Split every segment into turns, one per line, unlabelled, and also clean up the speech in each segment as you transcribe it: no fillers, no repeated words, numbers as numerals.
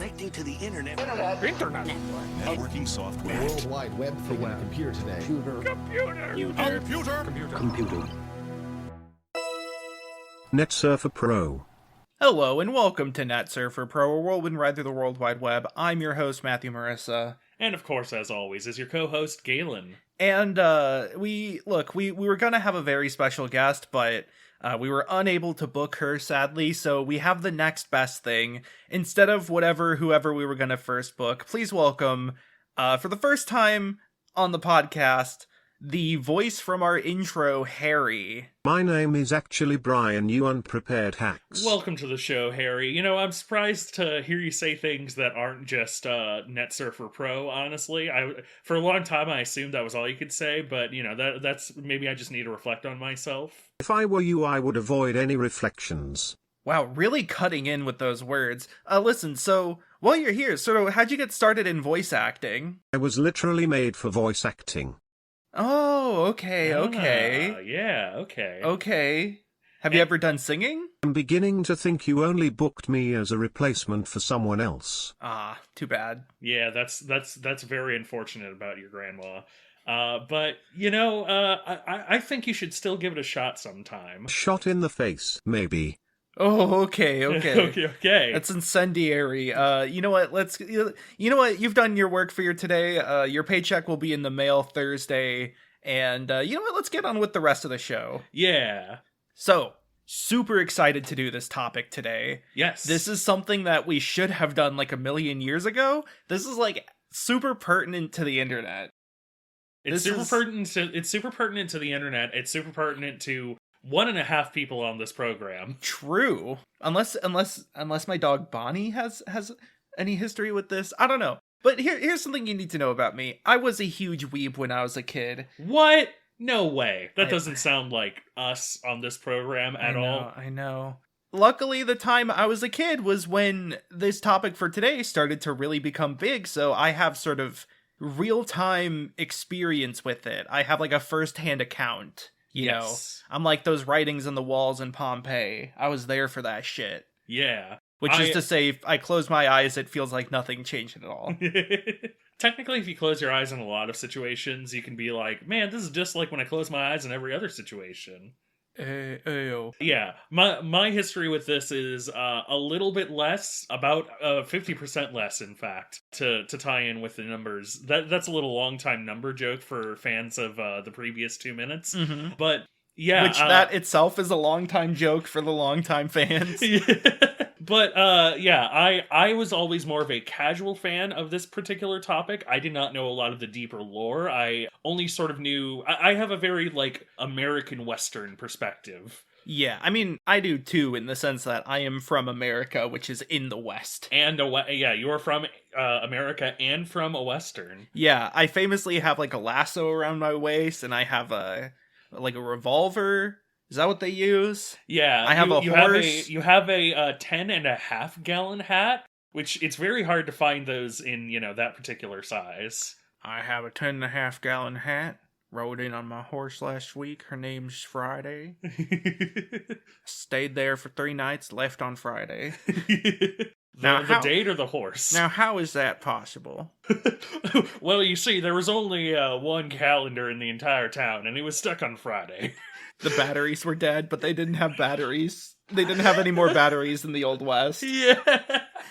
connecting to the internet.
Internet.
Networking software.
World Wide Web thing on a computer today.
Computer.
NetSurfer Pro.
Hello and welcome to NetSurfer Pro, a whirlwind ride through the World Wide Web. I'm your host, Matthew Marisa.
And of course, as always, is your co-host, Galen.
And we were going to have a very special guest, but we were unable to book her, sadly, so we have the next best thing. Instead of whoever we were going to first book, please welcome, for the first time on the podcast, the voice from our intro, Harry.
My name is actually Brian, you unprepared hacks.
Welcome to the show, Harry. You know, I'm surprised to hear you say things that aren't just NetSurfer Pro, honestly. For a long time, I assumed that was all you could say, but, you know, that's maybe I just need to reflect on myself.
If I were you, I would avoid any reflections.
Wow, really cutting in with those words. Listen, so, while you're here, how'd you get started in voice acting?
I was literally made for voice acting.
Oh, okay.
Yeah, okay.
Okay. Have you ever done singing?
I'm beginning to think you only booked me as a replacement for someone else.
Ah, too bad.
Yeah, that's very unfortunate about your grandma. But, you know, I think you should still give it a shot sometime.
Shot in the face, maybe.
Oh, okay.
Okay.
That's incendiary. You know what? You've done your work for your today. Your paycheck will be in the mail Thursday. And, you know what? Let's get on with the rest of the show.
Yeah.
So, super excited to do this topic today.
Yes.
This is something that we should have done like a million years ago. This is like super pertinent to the internet.
It's super pertinent to the internet. It's super pertinent to 1.5 people on this program.
True. Unless my dog Bonnie has any history with this. I don't know. But here's something you need to know about me. I was a huge weeb when I was a kid.
What? No way. That doesn't sound like us on this program at all.
I know. Luckily, the time I was a kid was when this topic for today started to really become big, so I have sort of real-time experience with it. I have like a first-hand account. You know, I'm like those writings on the walls in Pompeii. I was there for that shit.
Yeah.
Which is to say, if I close my eyes, it feels like nothing changed at all.
Technically, if you close your eyes in a lot of situations, you can be like, man, this is just like when I close my eyes in every other situation. Yeah, my history with this is a little bit less, about 50% less, in fact, to tie in with the numbers. That's a little long time number joke for fans of the previous 2 minutes, but yeah,
which that itself is a long time joke for the long time fans.
But yeah, I was always more of a casual fan of this particular topic. I did not know a lot of the deeper lore. I only sort of knew... I have a very, like, American Western perspective.
Yeah, I mean, I do too, in the sense that I am from America, which is in the West.
And, yeah, you're from America and from a Western.
Yeah, I famously have, like, a lasso around my waist, and I have a revolver. Is that what they use?
Yeah,
I have a horse.
You have a 10.5 gallon hat, which it's very hard to find those in, you know, that particular size.
I have a 10.5 gallon hat. Rode in on my horse last week. Her name's Friday. Stayed there for 3 nights, left on Friday.
The date or the horse?
Now, how is that possible?
Well, you see, there was only one calendar in the entire town, and it was stuck on Friday.
The batteries were dead, but they didn't have batteries. They didn't have any more batteries in the Old West.
Yeah.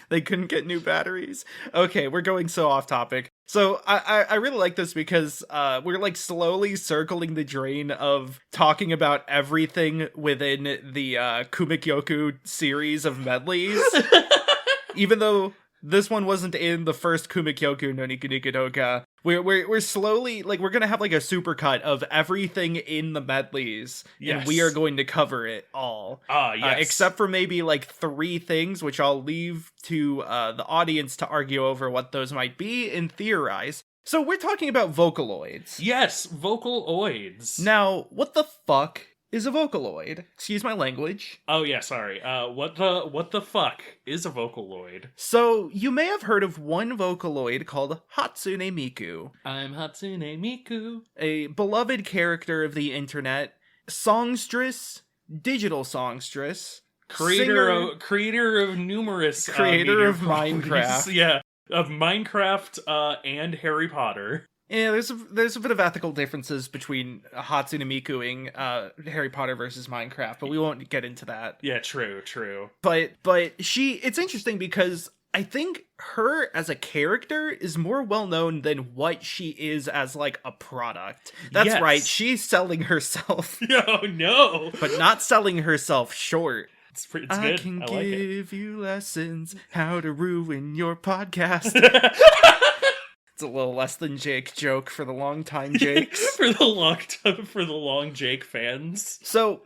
They couldn't get new batteries. Okay, we're going so off topic. So I really like this because we're like slowly circling the drain of talking about everything within the Kumikyoku series of medleys. Even though this one wasn't in the first Kumikyoku no Niku Niku Doka, we're slowly, like, we're gonna have like a supercut of everything in the medleys, and we are going to cover it all.
Yes.
Except for maybe like 3 things, which I'll leave to the audience to argue over what those might be and theorize. So we're talking about Vocaloids.
Yes, Vocaloids.
Now, what the fuck is a Vocaloid? Excuse my language.
Oh yeah, sorry. What the fuck is a Vocaloid?
So, you may have heard of one Vocaloid called Hatsune Miku.
I'm Hatsune Miku.
A beloved character of the internet, songstress, digital songstress,
creator of numerous
creator of
properties.
Minecraft.
Yeah, of Minecraft and Harry Potter.
Yeah, there's a bit of ethical differences between Hatsune Mikuing Harry Potter versus Minecraft, but we won't get into that.
Yeah, true.
But it's interesting because I think her as a character is more well known than what she is as like a product. That's right, she's selling herself.
Oh no,
but not selling herself short.
It's good.
I can give you lessons how to ruin your podcast. It's a little less than Jake joke for the long time Jakes.
for the long Jake fans.
So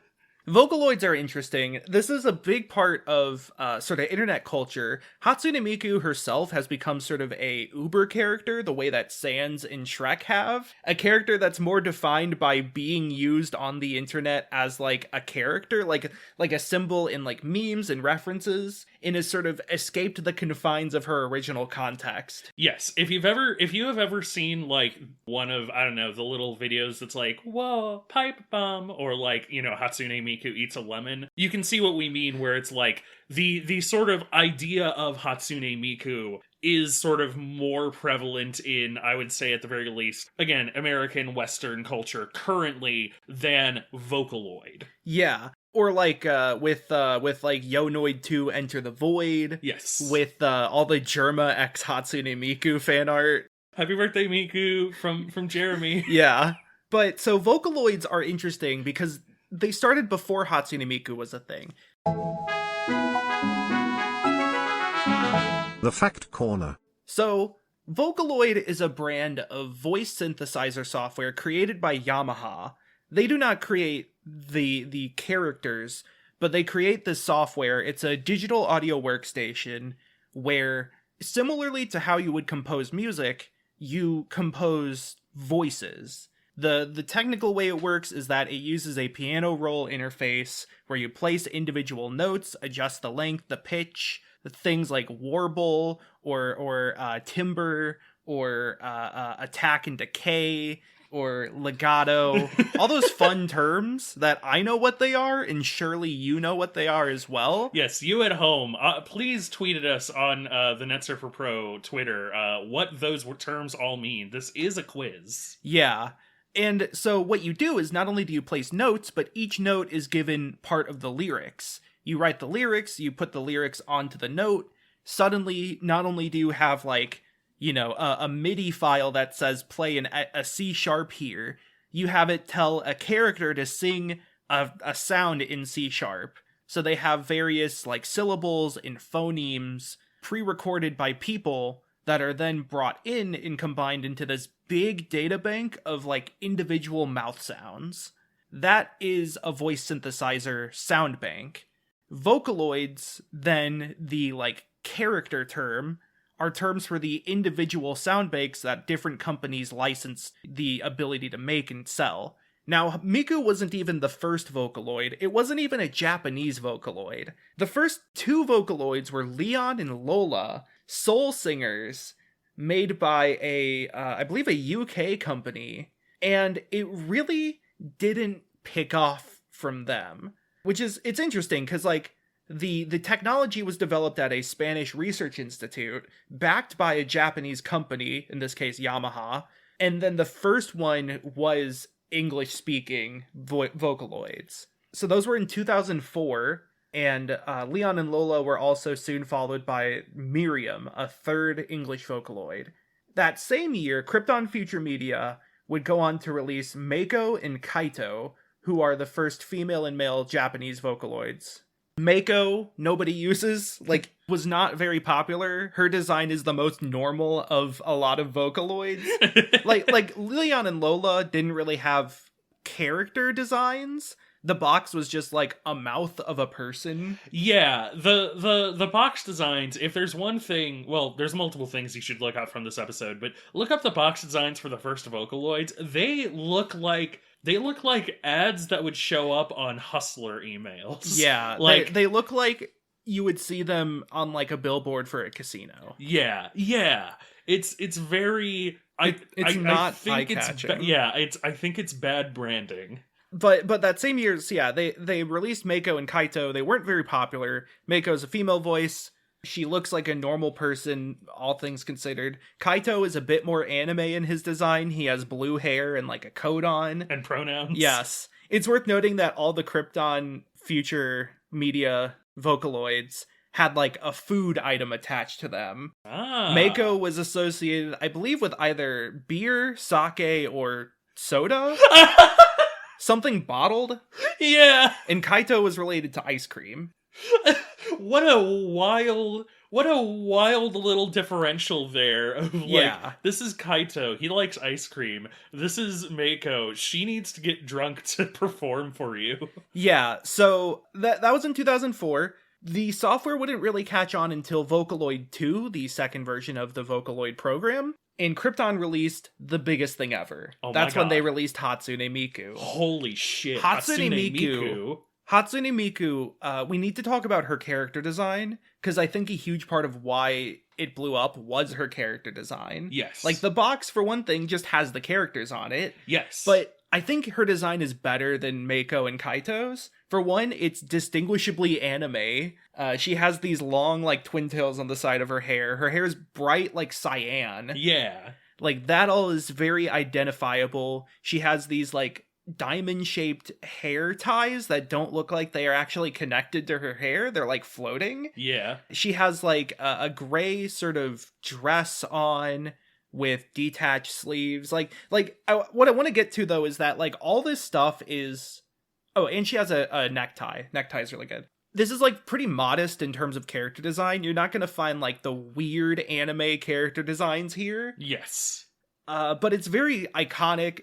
Vocaloids are interesting. This is a big part of sort of internet culture. Hatsune Miku herself has become sort of a uber character, the way that Sans and Shrek have. A character that's more defined by being used on the internet as like a character, like a symbol in like memes and references, and has sort of escaped the confines of her original context.
Yes, if you have ever seen like one of, I don't know, the little videos that's like, whoa, pipe bomb, or like, you know, Hatsune Miku eats a lemon, you can see what we mean, where it's like the sort of idea of Hatsune Miku is sort of more prevalent in, I would say at the very least, again, American Western culture currently than Vocaloid.
Yeah. Or like with like Yonoid 2 Enter the Void.
Yes.
With all the Germa x Hatsune Miku fan art.
Happy birthday, Miku, from Jeremy.
Yeah. But so Vocaloids are interesting because they started before Hatsune Miku was a thing.
The Fact Corner.
So, Vocaloid is a brand of voice synthesizer software created by Yamaha. They do not create the characters, but they create this software. It's a digital audio workstation where, similarly to how you would compose music, you compose voices. The technical way it works is that it uses a piano roll interface where you place individual notes, adjust the length, the pitch, things like warble or timbre or attack and decay or legato, all those fun terms that I know what they are, and surely you know what they are as well.
Yes, you at home, please tweet at us on the NetSurfer Pro Twitter what those terms all mean. This is a quiz.
Yeah. And so what you do is not only do you place notes, but each note is given part of the lyrics. You write the lyrics, you put the lyrics onto the note. Suddenly, not only do you have like, you know, a MIDI file that says play a C sharp here, you have it tell a character to sing a sound in C sharp. So they have various like syllables and phonemes pre-recorded by people that are then brought in and combined into this big data bank of like individual mouth sounds. That is a voice synthesizer sound bank. Vocaloids, then the like character term, are terms for the individual sound banks that different companies license the ability to make and sell. Now, Miku wasn't even the first Vocaloid. It wasn't even a Japanese Vocaloid. The first two Vocaloids were Leon and Lola, soul singers, made by I believe a UK company, and it really didn't pick off from them. Which is, it's interesting, because, like, the technology was developed at a Spanish research institute, backed by a Japanese company, in this case Yamaha, and then the first one was English-speaking Vocaloids. So those were in 2004, and Leon and Lola were also soon followed by Miriam, a third English Vocaloid. That same year, Krypton Future Media would go on to release Meiko and Kaito, who are the first female and male Japanese Vocaloids. Meiko, nobody uses, like, was not very popular. Her design is the most normal of a lot of Vocaloids. like Leon and Lola didn't really have character designs. The box was just like a mouth of a person.
Yeah, the box designs, if there's one thing, well, there's multiple things you should look up from this episode, but look up the box designs for the first Vocaloids. They look like ads that would show up on Hustler emails.
Yeah, like they look like you would see them on like a billboard for a casino.
Yeah. It's very
it's not eye-catching.
I think it's bad branding.
But that same year, so yeah, they released Meiko and Kaito. They weren't very popular. Meiko's a female voice. She looks like a normal person, all things considered. Kaito is a bit more anime in his design. He has blue hair and like a coat on.
And pronouns.
Yes. It's worth noting that all the Krypton future media Vocaloids had like a food item attached to them. Meiko was associated, I believe, with either beer, sake, or soda. Something bottled.
Yeah.
And Kaito was related to ice cream.
What a wild little differential there of like, this is Kaito, he likes ice cream. This is Meiko, she needs to get drunk to perform for you. Yeah, so that was in 2004. The software wouldn't really catch on until Vocaloid 2, the second version of the Vocaloid program. And Krypton released the biggest thing ever. That's when they released Hatsune Miku. Holy shit.
Hatsune Miku. Hatsune Miku, we need to talk about her character design, because I think a huge part of why it blew up was her character design.
Yes.
Like, the box, for one thing, just has the characters on it.
Yes.
But I think her design is better than Meiko and Kaito's. For one, it's distinguishably anime. She has these long, like, twin tails on the side of her hair. Her hair is bright like cyan.
Yeah.
Like, that all is very identifiable. She has these, like, diamond-shaped hair ties that don't look like they are actually connected to her hair. They're, like, floating.
Yeah.
She has, like, a gray sort of dress on with detached sleeves. What I want to get to, though, is that, like, all this stuff is... Oh, and she has a necktie. Necktie is really good. This is, like, pretty modest in terms of character design. You're not going to find, like, the weird anime character designs here.
Yes.
But it's very iconic.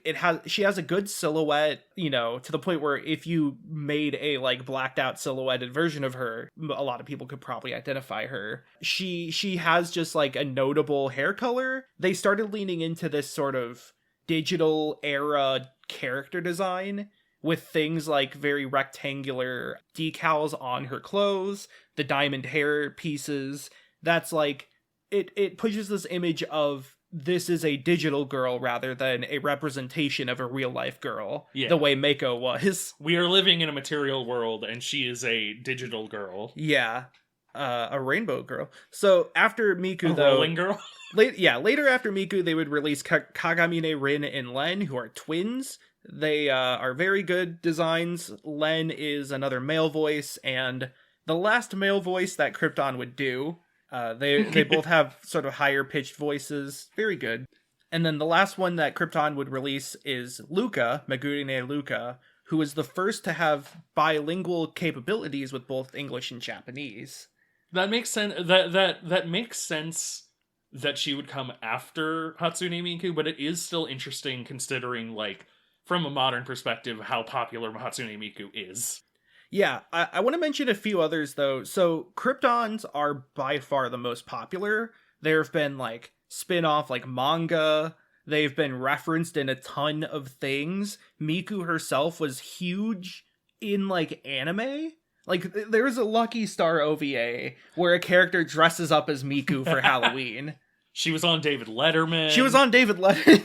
She has a good silhouette, you know, to the point where if you made a like blacked out silhouetted version of her, a lot of people could probably identify her. She has just like a notable hair color. They started leaning into this sort of digital era character design with things like very rectangular decals on her clothes, the diamond hair pieces. That's like, it pushes this image of this is a digital girl rather than a representation of a real life girl. Yeah. The way Meiko was. We are living in a material world and she is a digital girl. Yeah. A rainbow girl. So after Miku, though... rolling girl? Later after Miku, they would release Kagamine Rin and Len, who are twins. They are very good designs. Len is another male voice, and the last male voice that Krypton would do. They both have sort of higher pitched voices. Very good. And then the last one that Krypton would release is Luca, Megurine Luca, who is the first to have bilingual capabilities with both English and Japanese. That makes sense. That makes sense that she would come after Hatsune Miku, but it is still interesting considering, like, from a modern perspective, how popular Hatsune Miku is. Yeah, I want to mention a few others, though. So, Kryptons are by far the most popular. There have been, like, spin-off, like, manga. They've been referenced in a ton of things. Miku herself was huge in, like, anime. Like, there's a Lucky Star OVA where a character dresses up as Miku for Halloween. She was on David Letterman.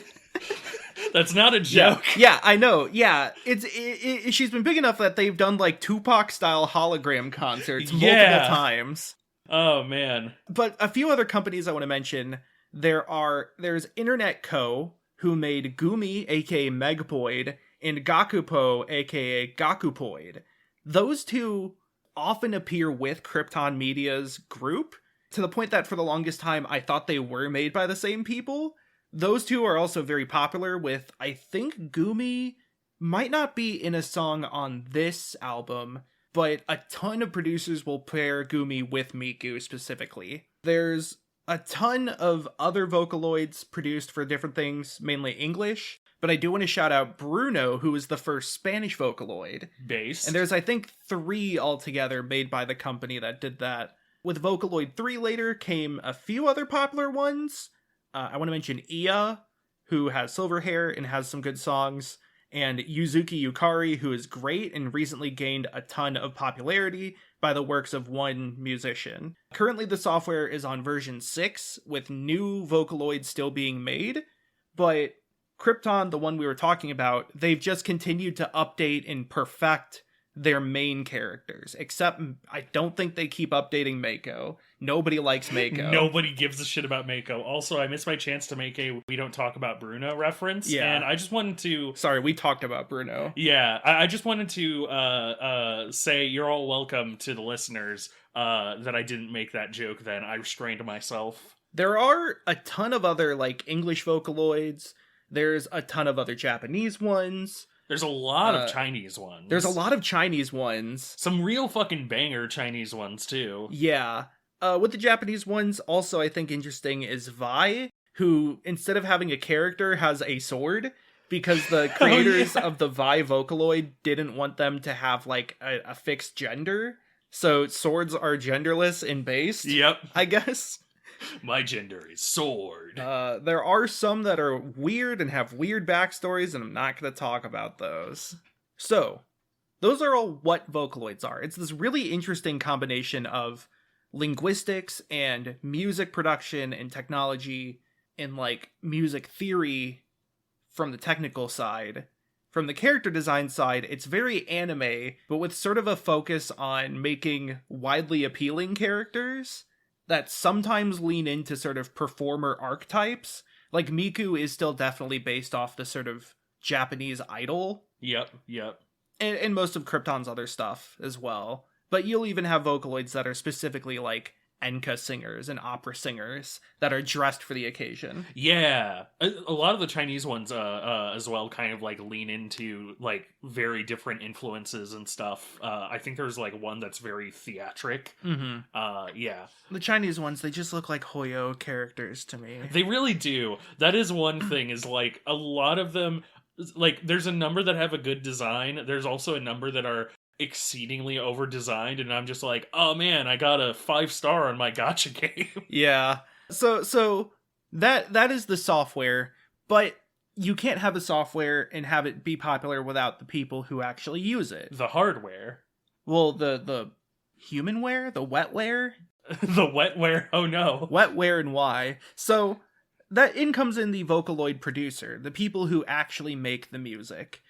That's not a joke. Yeah, I know. Yeah, she's been big enough that they've done like Tupac-style hologram concerts multiple times. Oh man! But a few other companies I want to mention. There's Internet Co., who made Gumi, aka Megpoid, and Gakupo, aka Gakupoid. Those two often appear with Krypton Media's group, to the point that for the longest time I thought they were made by the same people. Those two are also very popular with, I think Gumi might not be in a song on this album, but a ton of producers will pair Gumi with Miku specifically. There's a ton of other Vocaloids produced for different things, mainly English, but I do want to shout out Bruno, who was the first Spanish Vocaloid. Based. And there's, I think, 3 altogether made by the company that did that. With Vocaloid 3 later came a few other popular ones. I want to mention Iya, who has silver hair and has some good songs, and Yuzuki Yukari, who is great and recently gained a ton of popularity by the works of one musician. Currently, the software is on version 6, with new Vocaloids still being made, but Krypton, the one we were talking about, they've just continued to update and perfect their main characters, except I don't think they keep updating Mako. Nobody likes Mako.
Nobody gives a shit about Mako. Also, I missed my chance to make a "We Don't Talk About Bruno" reference.
Yeah.
And I just wanted to...
Sorry, we talked about Bruno.
Yeah, I just wanted to say you're all welcome to the listeners that I didn't make that joke then. I restrained myself.
There are a ton of other, like, English Vocaloids. There's a ton of other Japanese ones.
There's a lot of Chinese ones.
There's a lot of Chinese ones.
Some real fucking banger Chinese ones, too.
Yeah. With the Japanese ones, also I think interesting is Vi, who, instead of having a character, has a sword, because the creators of the Vi Vocaloid didn't want them to have, like, a fixed gender. So swords are genderless and based.
Yep.
I guess.
My gender is sword.
There are some that are weird and have weird backstories, and I'm not going to talk about those. So, those are all what Vocaloids are. It's this really interesting combination of linguistics and music production and technology and, like, music theory from the technical side. From the character design side, it's very anime, but with sort of a focus on making widely appealing characters that sometimes lean into sort of performer archetypes. Like, Miku is still definitely based off the sort of Japanese idol.
Yep.
And most of Krypton's other stuff as well. But you'll even have Vocaloids that are specifically, like, enka singers and opera singers that are dressed for the occasion.
Yeah. A lot of the Chinese ones as well kind of, like, lean into, like, very different influences and stuff. I think there's, like, one that's very theatric.
Mm-hmm.
Yeah.
The Chinese ones, they just look like Hoyo characters to me.
They really do. That is one thing, is, like, a lot of them, like, there's a number that have a good design. There's also a number that are exceedingly over designed, and I'm just like, oh man, I got a 5-star on my gacha game.
Yeah. So that is the software, but you can't have a software and have it be popular without the people who actually use it.
The hardware.
Well, the humanware, the wetware,
the wetware. Oh no.
Wetware and why. So that in comes in the Vocaloid producer, the people who actually make the music.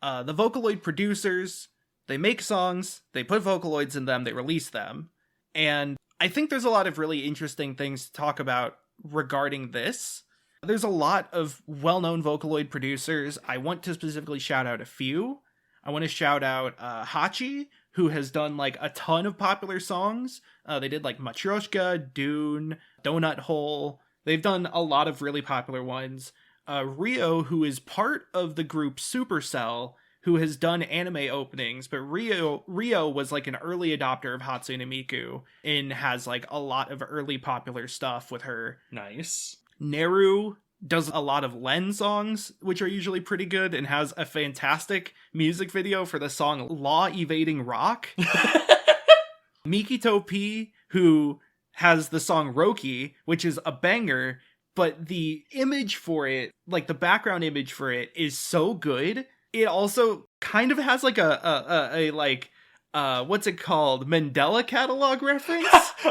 The Vocaloid producers, they make songs, they put Vocaloids in them, they release them. And I think there's a lot of really interesting things to talk about regarding this. There's a lot of well-known Vocaloid producers. I want to specifically shout out a few. I want to shout out Hachi, who has done, like, a ton of popular songs. They did, like, Matryoshka, Dune, Donut Hole. They've done a lot of really popular ones. Rio, who is part of the group Supercell, who has done anime openings, but Rio was, like, an early adopter of Hatsune Miku and has, like, a lot of early popular stuff with her.
Nice.
Neru does a lot of Len songs, which are usually pretty good, and has a fantastic music video for the song Law Evading Rock. Mikito P, who has the song Roki, which is a banger, but the image for it, like, the background image for it is so good. It also kind of has, like, what's it called? Mandela catalog reference?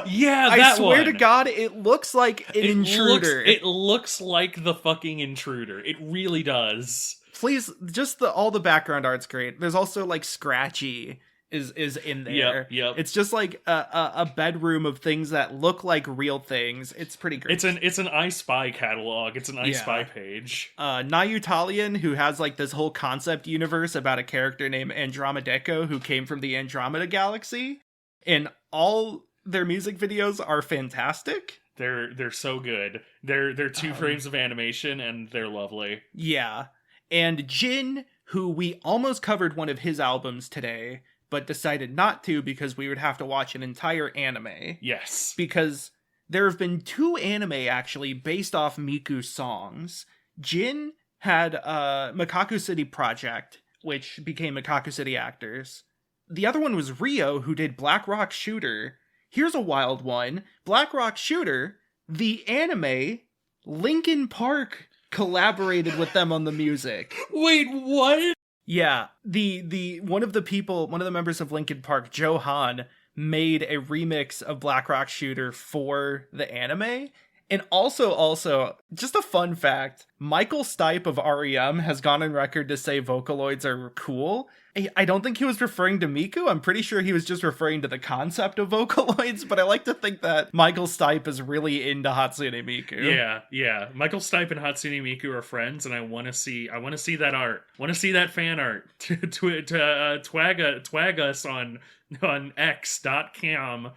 Yeah, that
I swear
one.
to God, it looks like an intruder.
It looks like the fucking intruder. It really does.
Please, just all the background art's great. There's also, like, Scratchy is in there.
Yep.
It's just like a bedroom of things that look like real things. It's pretty great.
It's an I Spy catalog. It's an I Spy page.
Nayutalian, who has, like, this whole concept universe about a character named Andromedeco who came from the Andromeda Galaxy, and all their music videos are fantastic.
They're so good. They're 2 frames of animation, and they're lovely.
Yeah. And Jin, who we almost covered one of his albums today, but decided not to because we would have to watch an entire anime.
Yes.
Because there have been 2 anime, actually, based off Miku's songs. Jin had Makaku City Project, which became Makaku City Actors. The other one was Rio, who did Black Rock Shooter. Here's a wild one. Black Rock Shooter, the anime, Linkin Park collaborated with them on the music.
Wait, what?
Yeah, one of the members of Linkin Park, Johan, made a remix of Black Rock Shooter for the anime, And also, just a fun fact, Michael Stipe of REM has gone on record to say Vocaloids are cool. I don't think he was referring to Miku. I'm pretty sure he was just referring to the concept of Vocaloids, but I like to think that Michael Stipe is really into Hatsune Miku.
Yeah. Michael Stipe and Hatsune Miku are friends, and I want to see that art. Want to see that fan art. Twag us on x.cam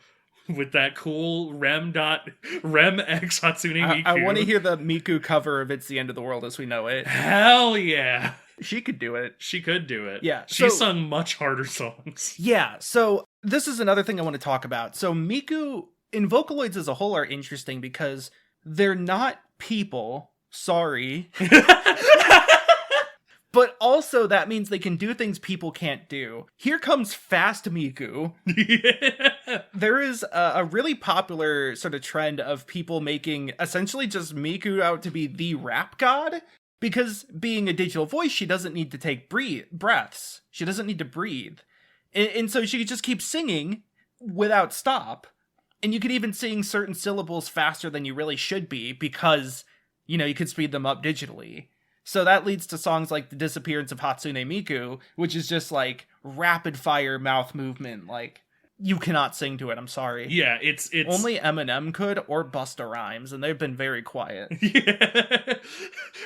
with that cool rem x Hatsune Miku.
I want to hear the Miku cover of It's the End of the World as We Know It.
Hell yeah.
She could do it.
She could do it.
Yeah.
She sung much harder songs.
Yeah, so this is another thing I want to talk about. So Miku and Vocaloids as a whole are interesting because they're not people. Sorry. But also that means they can do things people can't do. Here comes Fast Miku.
Yeah.
There is a really popular sort of trend of people making essentially just Miku out to be the rap god. Because being a digital voice, she doesn't need to take breaths. She doesn't need to breathe. And so she just keeps singing without stop. And you could even sing certain syllables faster than you really should be because, you could speed them up digitally. So that leads to songs like The Disappearance of Hatsune Miku, which is just like rapid fire mouth movement. Like, you cannot sing to it, I'm sorry.
Yeah, it's
only Eminem could, or Busta Rhymes, and they've been very quiet.
Yeah.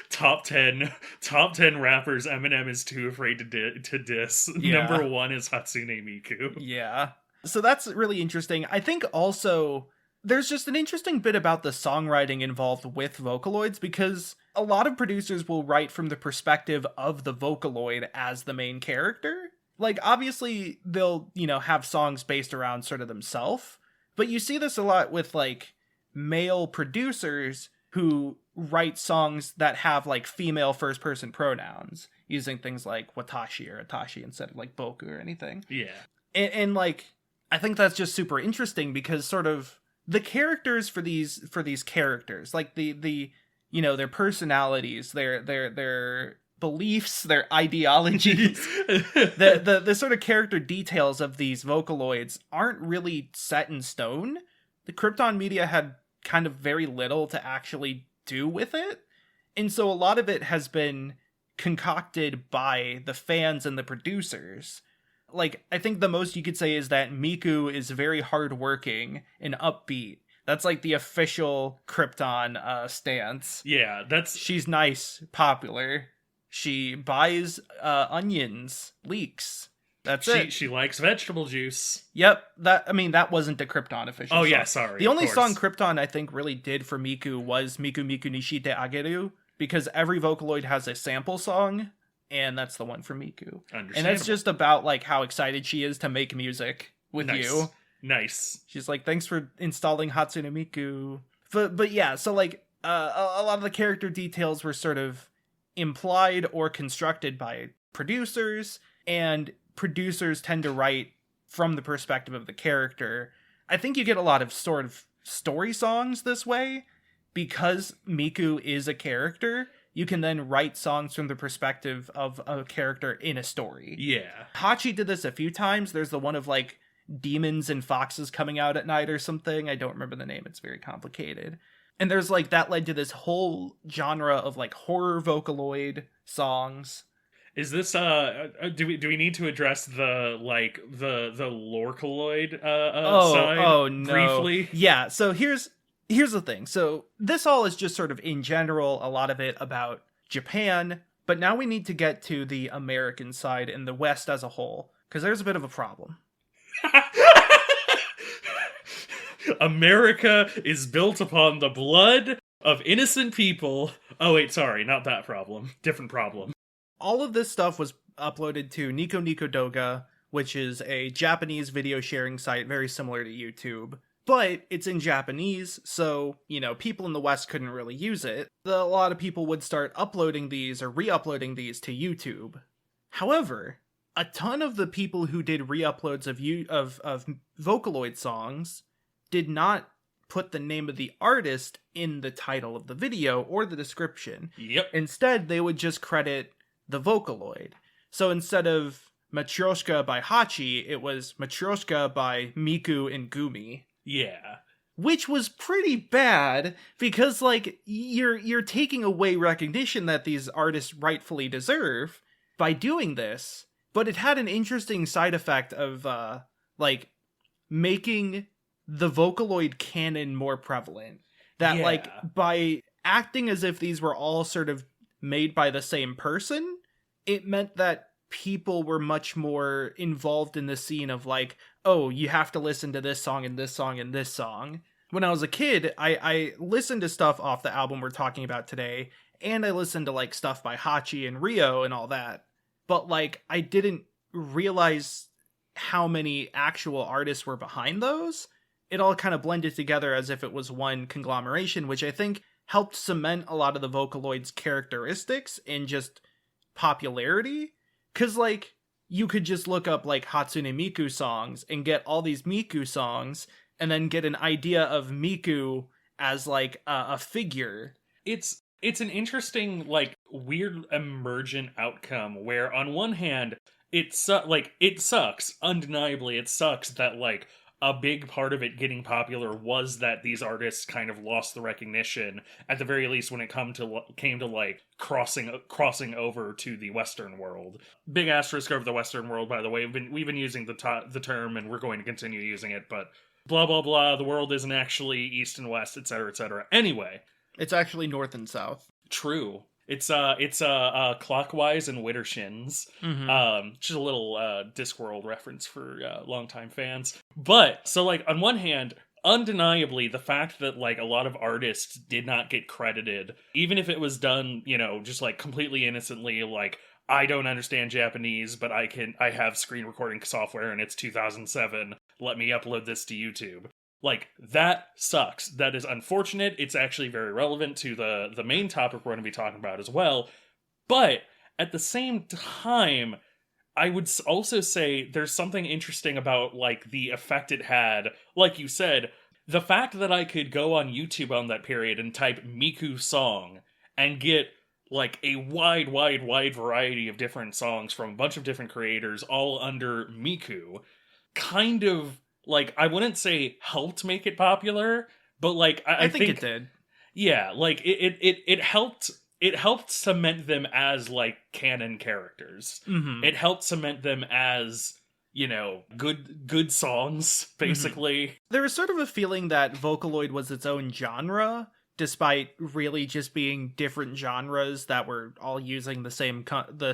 Top 10 rappers Eminem is too afraid to diss.
Yeah.
Number 1 is Hatsune Miku.
Yeah. So that's really interesting. I think also there's just an interesting bit about the songwriting involved with Vocaloids because a lot of producers will write from the perspective of the Vocaloid as the main character. Like, obviously, they'll, have songs based around sort of themselves, but you see this a lot with, like, male producers who write songs that have, like, female first-person pronouns, using things like watashi or atashi instead of, like, boku or anything.
Yeah.
And like, I think that's just super interesting because sort of the characters for these characters, like, the their personalities, their beliefs, their ideologies, the sort of character details of these Vocaloids aren't really set in stone. The Krypton media had kind of very little to actually do with it. And so a lot of it has been concocted by the fans and the producers. Like, I think the most you could say is that Miku is very hardworking and upbeat. That's like the official Krypton stance.
Yeah,
she's nice, popular. She buys onions, leeks. That's it.
She likes vegetable juice.
Yep. That wasn't the Krypton official song.
Yeah, sorry.
The only song Krypton I think really did for Miku was Miku Miku Nishite Ageru, because every Vocaloid has a sample song, and that's the one for Miku. And that's just about like how excited she is to make music with you.
Nice.
She's like, thanks for installing Hatsune Miku. But yeah, so like a lot of the character details were sort of implied or constructed by producers, and producers tend to write from the perspective of the character. I think you get a lot of sort of story songs this way because Miku is a character. You can then write songs from the perspective of a character in a story.
Yeah.
Hachi did this a few times. There's the one of like demons and foxes coming out at night or something. I don't remember the name. It's very complicated. And there's like, that led to this whole genre of like horror Vocaloid songs.
Is this do we need to address the Lorcaloid side
no.
briefly?
Yeah, so here's the thing. So this all is just sort of in general, a lot of it about Japan, but now we need to get to the American side and the West as a whole, because there's a bit of a problem.
America is built upon the blood of innocent people. Oh wait, sorry, not that problem. Different problem.
All of this stuff was uploaded to Nico Nico Doga, which is a Japanese video sharing site very similar to YouTube. But it's in Japanese, so, people in the West couldn't really use it. A lot of people would start uploading these or re-uploading these to YouTube. However, a ton of the people who did re-uploads of Vocaloid songs did not put the name of the artist in the title of the video or the description.
Yep.
Instead, they would just credit the Vocaloid. So instead of Matryoshka by Hachi, it was Matryoshka by Miku and Gumi.
Yeah.
which was pretty bad because like you're taking away recognition that these artists rightfully deserve by doing this. But it had an interesting side effect of like making the Vocaloid canon more prevalent. That like by acting as if these were all sort of made by the same person, it meant that people were much more involved in the scene of like, oh, you have to listen to this song and this song and this song. When I was a kid, I listened to stuff off the album we're talking about today, and I listened to like stuff by Hachi and Rio and all that. But like, I didn't realize how many actual artists were behind those. It all kind of blended together as if it was one conglomeration, which I think helped cement a lot of the Vocaloid's characteristics and just popularity. Because, like, you could just look up, like, Hatsune Miku songs and get all these Miku songs and then get an idea of Miku as, like, a figure.
It's an interesting, like, weird emergent outcome where, on one hand, it sucks. Undeniably, it sucks that, like, a big part of it getting popular was that these artists kind of lost the recognition, at the very least when it came to like crossing over to the Western world. Big asterisk over the Western world, by the way. We've been using the term, and we're going to continue using it, but blah blah blah. The world isn't actually East and West, etc., etc. Anyway,
it's actually North and South.
True. It's clockwise and Widdershins. Mm-hmm. Just a little Discworld reference for longtime fans. But so like on one hand, undeniably the fact that like a lot of artists did not get credited, even if it was done, you know, just like completely innocently, like I don't understand Japanese, but I have screen recording software and it's 2007. Let me upload this to YouTube. Like, that sucks. That is unfortunate. It's actually very relevant to the main topic we're going to be talking about as well. But, at the same time, I would also say there's something interesting about, like, the effect it had. Like you said, the fact that I could go on YouTube on that period and type Miku song and get, like, a wide variety of different songs from a bunch of different creators all under Miku kind of, like, I wouldn't say helped make it popular, but like I think
it did.
Yeah, like it helped cement them as like canon characters. Mm-hmm. It helped cement them as, you know, good songs, basically.
Mm-hmm. There was sort of a feeling that Vocaloid was its own genre, despite really just being different genres that were all using the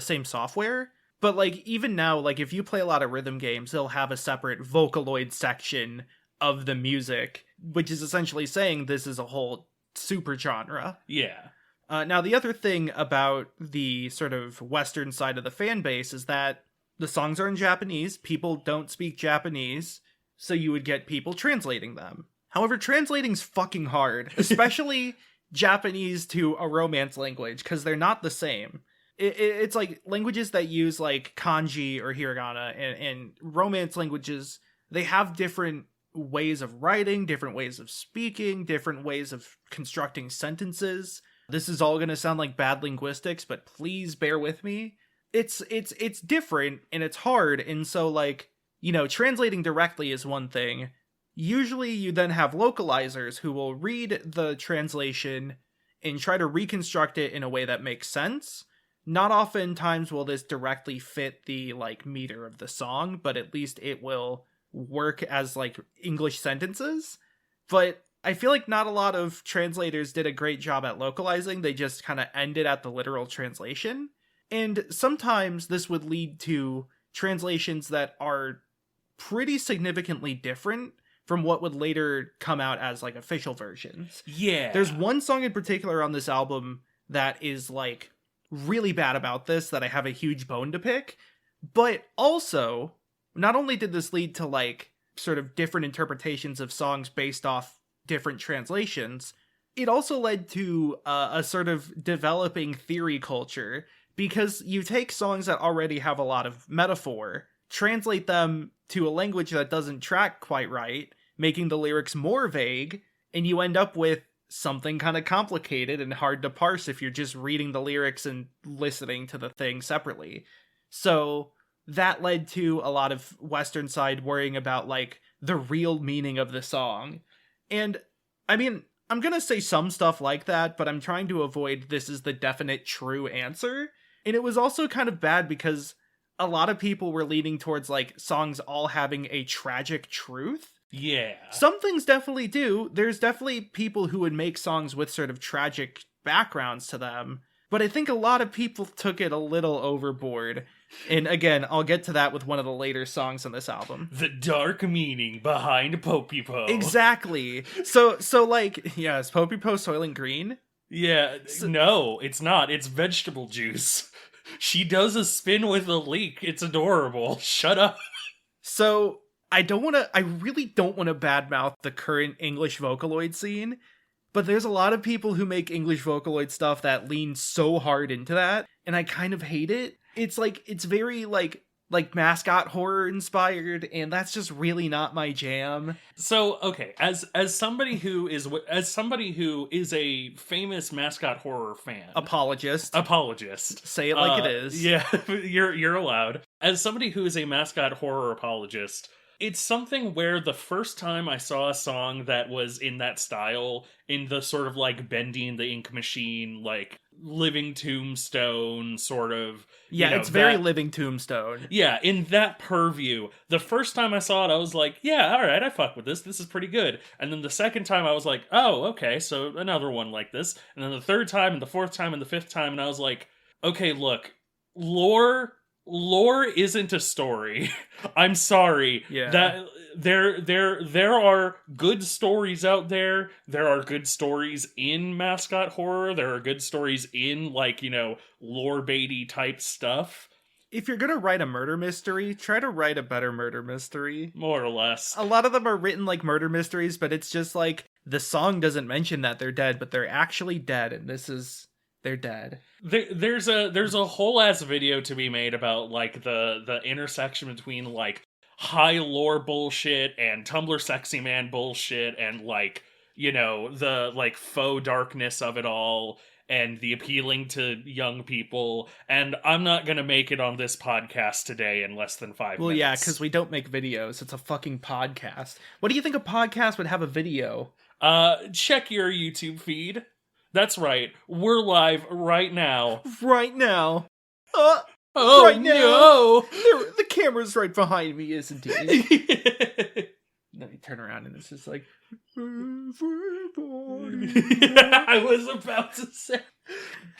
same software. But, like, even now, like, if you play a lot of rhythm games, they'll have a separate Vocaloid section of the music, which is essentially saying this is a whole super genre.
Yeah.
Now, the other thing about the sort of Western side of the fan base is that the songs are in Japanese, people don't speak Japanese, so you would get people translating them. However, translating's fucking hard, especially Japanese to a Romance language, because they're not the same. It's like languages that use like kanji or hiragana and Romance languages, they have different ways of writing, different ways of speaking, different ways of constructing sentences. This is all going to sound like bad linguistics, but please bear with me. It's different and it's hard. And so like, you know, translating directly is one thing. Usually you then have localizers who will read the translation and try to reconstruct it in a way that makes sense. Not oftentimes will this directly fit the, like, meter of the song, but at least it will work as, like, English sentences. But I feel like not a lot of translators did a great job at localizing. They just kind of ended at the literal translation. And sometimes this would lead to translations that are pretty significantly different from what would later come out as, like, official versions.
Yeah.
There's one song in particular on this album that is, like, really bad about this, that I have a huge bone to pick. But also, not only did this lead to like sort of different interpretations of songs based off different translations, it also led to a sort of developing theory culture, because you take songs that already have a lot of metaphor, translate them to a language that doesn't track quite right, making the lyrics more vague, and you end up with something kind of complicated and hard to parse if you're just reading the lyrics and listening to the thing separately. So that led to a lot of Western side worrying about like the real meaning of the song. And, I mean, I'm gonna say some stuff like that, but I'm trying to avoid this is the definite true answer. And it was also kind of bad because a lot of people were leaning towards, like, songs all having a tragic truth.
Yeah.
Some things definitely do. There's definitely people who would make songs with sort of tragic backgrounds to them. But I think a lot of people took it a little overboard. And again, I'll get to that with one of the later songs on this album.
The dark meaning behind Popipo.
Exactly. So like, yeah, is Popipo Soylent Green?
Yeah, no, it's not. It's vegetable juice. She does a spin with a leek. It's adorable. Shut up.
So, I really don't want to badmouth the current English Vocaloid scene, but there's a lot of people who make English Vocaloid stuff that lean so hard into that, and I kind of hate it. It's like, it's very like mascot horror inspired, and that's just really not my jam.
So, okay, as somebody who is a famous mascot horror fan, apologist,
say it like it is.
Yeah, you're allowed. As somebody who is a mascot horror apologist, it's something where the first time I saw a song that was in that style, in the sort of like bending the ink machine, like Living Tombstone sort of.
Yeah,
you know,
it's very Living Tombstone.
Yeah, in that purview. The first time I saw it, I was like, yeah, alright, I fuck with this. This is pretty good. And then the second time I was like, oh, okay, so another one like this. And then the third time, and the fourth time, and the fifth time, and I was like, okay, look, lore isn't a story. I'm sorry.
Yeah.
That there are good stories out there. There are good stories in mascot horror. There are good stories in, like, you know, lore baity type stuff.
If you're gonna write a murder mystery, try to write a better murder mystery.
More or less.
A lot of them are written like murder mysteries, but it's just like the song doesn't mention that they're dead, but they're actually dead, and they're dead.
There's a whole ass video to be made about like the intersection between like high lore bullshit and Tumblr sexy man bullshit and like, you know, the like faux darkness of it all and the appealing to young people. And I'm not gonna make it on this podcast today in less than 5 minutes.
Well, yeah, because we don't make videos. It's a fucking podcast. What do you think a podcast would have a video?
Check your YouTube feed. That's right. We're live right now.
Right now.
Oh,
right now.
No.
The camera's right behind me, isn't it? Then you turn around and it's just like...
I was about to say...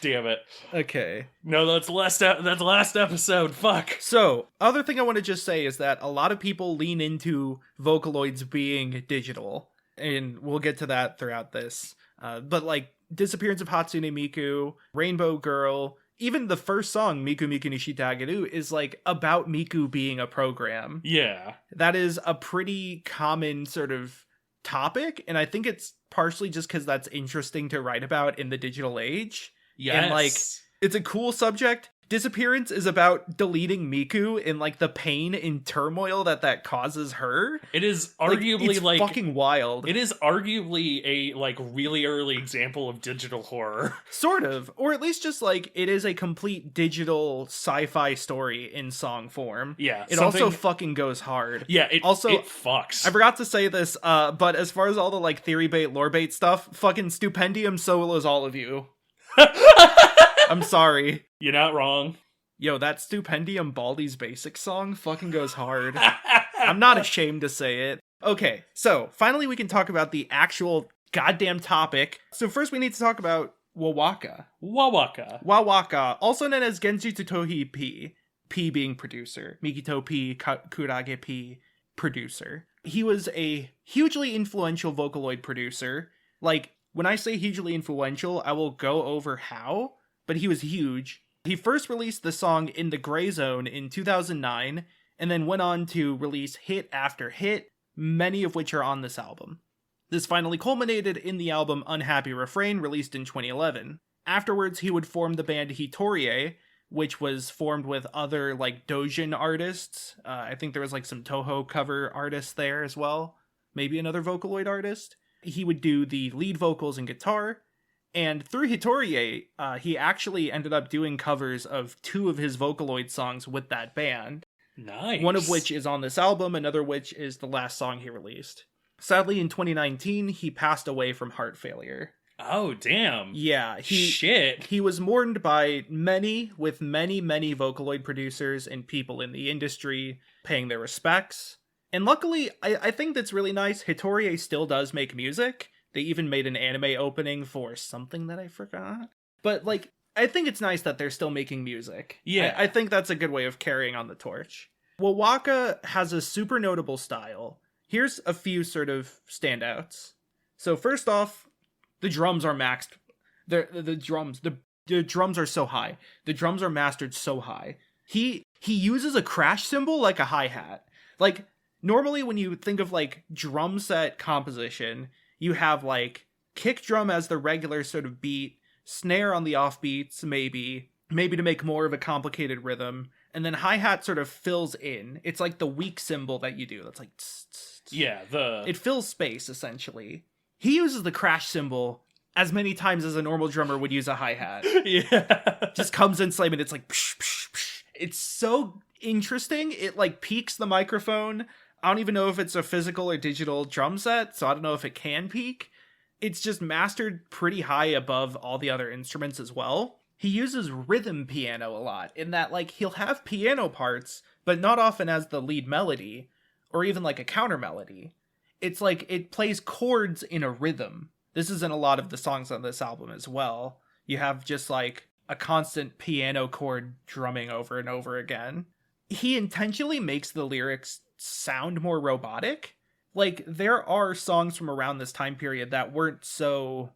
Damn it.
Okay.
No, that's last episode. Fuck.
So, other thing I want to just say is that a lot of people lean into Vocaloids being digital. And we'll get to that throughout this. But like, Disappearance of Hatsune Miku, Rainbow Girl, even the first song, Miku Miku Nishi Tageru, is like about Miku being a program.
Yeah. That
is a pretty common sort of topic, and I think it's partially just because that's interesting to write about in the digital age.
Yes.
And like, it's a cool subject. Disappearance is about deleting Miku and like the pain and turmoil that causes her.
It is arguably
it's fucking wild.
It is arguably a like really early example of digital horror.
Sort of. Or at least just like it is a complete digital sci-fi story in song form.
Yeah.
It also fucking goes hard.
Yeah, it fucks.
I forgot to say this, but as far as all the like theory bait, lore bait stuff, fucking stupendium solos all of you. I'm sorry.
You're not wrong.
Yo, that Stupendium Baldi's Basics song fucking goes hard. I'm not ashamed to say it. Okay, so finally we can talk about the actual goddamn topic. So first we need to talk about Wowaka. Wowaka, also known as Genjutsu Tohi P. P being producer. Mikito P, Kurage P, producer. He was a hugely influential Vocaloid producer. Like, when I say hugely influential, I will go over how, but he was huge. He first released the song In the Gray Zone in 2009, and then went on to release hit after hit, many of which are on this album. This finally culminated in the album Unhappy Refrain, released in 2011. Afterwards, he would form the band Hitorie, which was formed with other, like, doujin artists. I think there was, like, some Toho cover artists there as well. Maybe another Vocaloid artist. He would do the lead vocals and guitar, and through Hitorie, he actually ended up doing covers of 2 of his Vocaloid songs with that band.
Nice.
One of which is on this album, another which is the last song he released. Sadly, in 2019, he passed away from heart failure.
Oh, damn.
Yeah.
Shit.
He was mourned by many Vocaloid producers and people in the industry paying their respects. And luckily, I think that's really nice. Hitorie still does make music. They even made an anime opening for something that I forgot. But, like, I think it's nice that they're still making music.
Yeah.
I think that's a good way of carrying on the torch. Wowaka has a super notable style. Here's a few sort of standouts. So first off, the drums are maxed. The drums are so high. The drums are mastered so high. He uses a crash cymbal like a hi-hat. Like, normally when you think of, like, drum set composition, you have, like, kick drum as the regular sort of beat, snare on the offbeats, maybe to make more of a complicated rhythm, and then hi-hat sort of fills in. It's like the weak cymbal that you do. That's like... Tss, tss, tss.
Yeah,
It fills space, essentially. He uses the crash cymbal as many times as a normal drummer would use a hi-hat.
Yeah.
Just comes in slamming, it's like... Psh, psh, psh. It's so interesting. It, like, peaks the microphone. I don't even know if it's a physical or digital drum set, so I don't know if it can peak. It's just mastered pretty high above all the other instruments as well. He uses rhythm piano a lot, in that, like, he'll have piano parts, but not often as the lead melody, or even, like, a counter melody. It's like, it plays chords in a rhythm. This is in a lot of the songs on this album as well. You have just, like, a constant piano chord drumming over and over again. He intentionally makes the lyrics sound more robotic. Like, there are songs from around this time period that weren't so,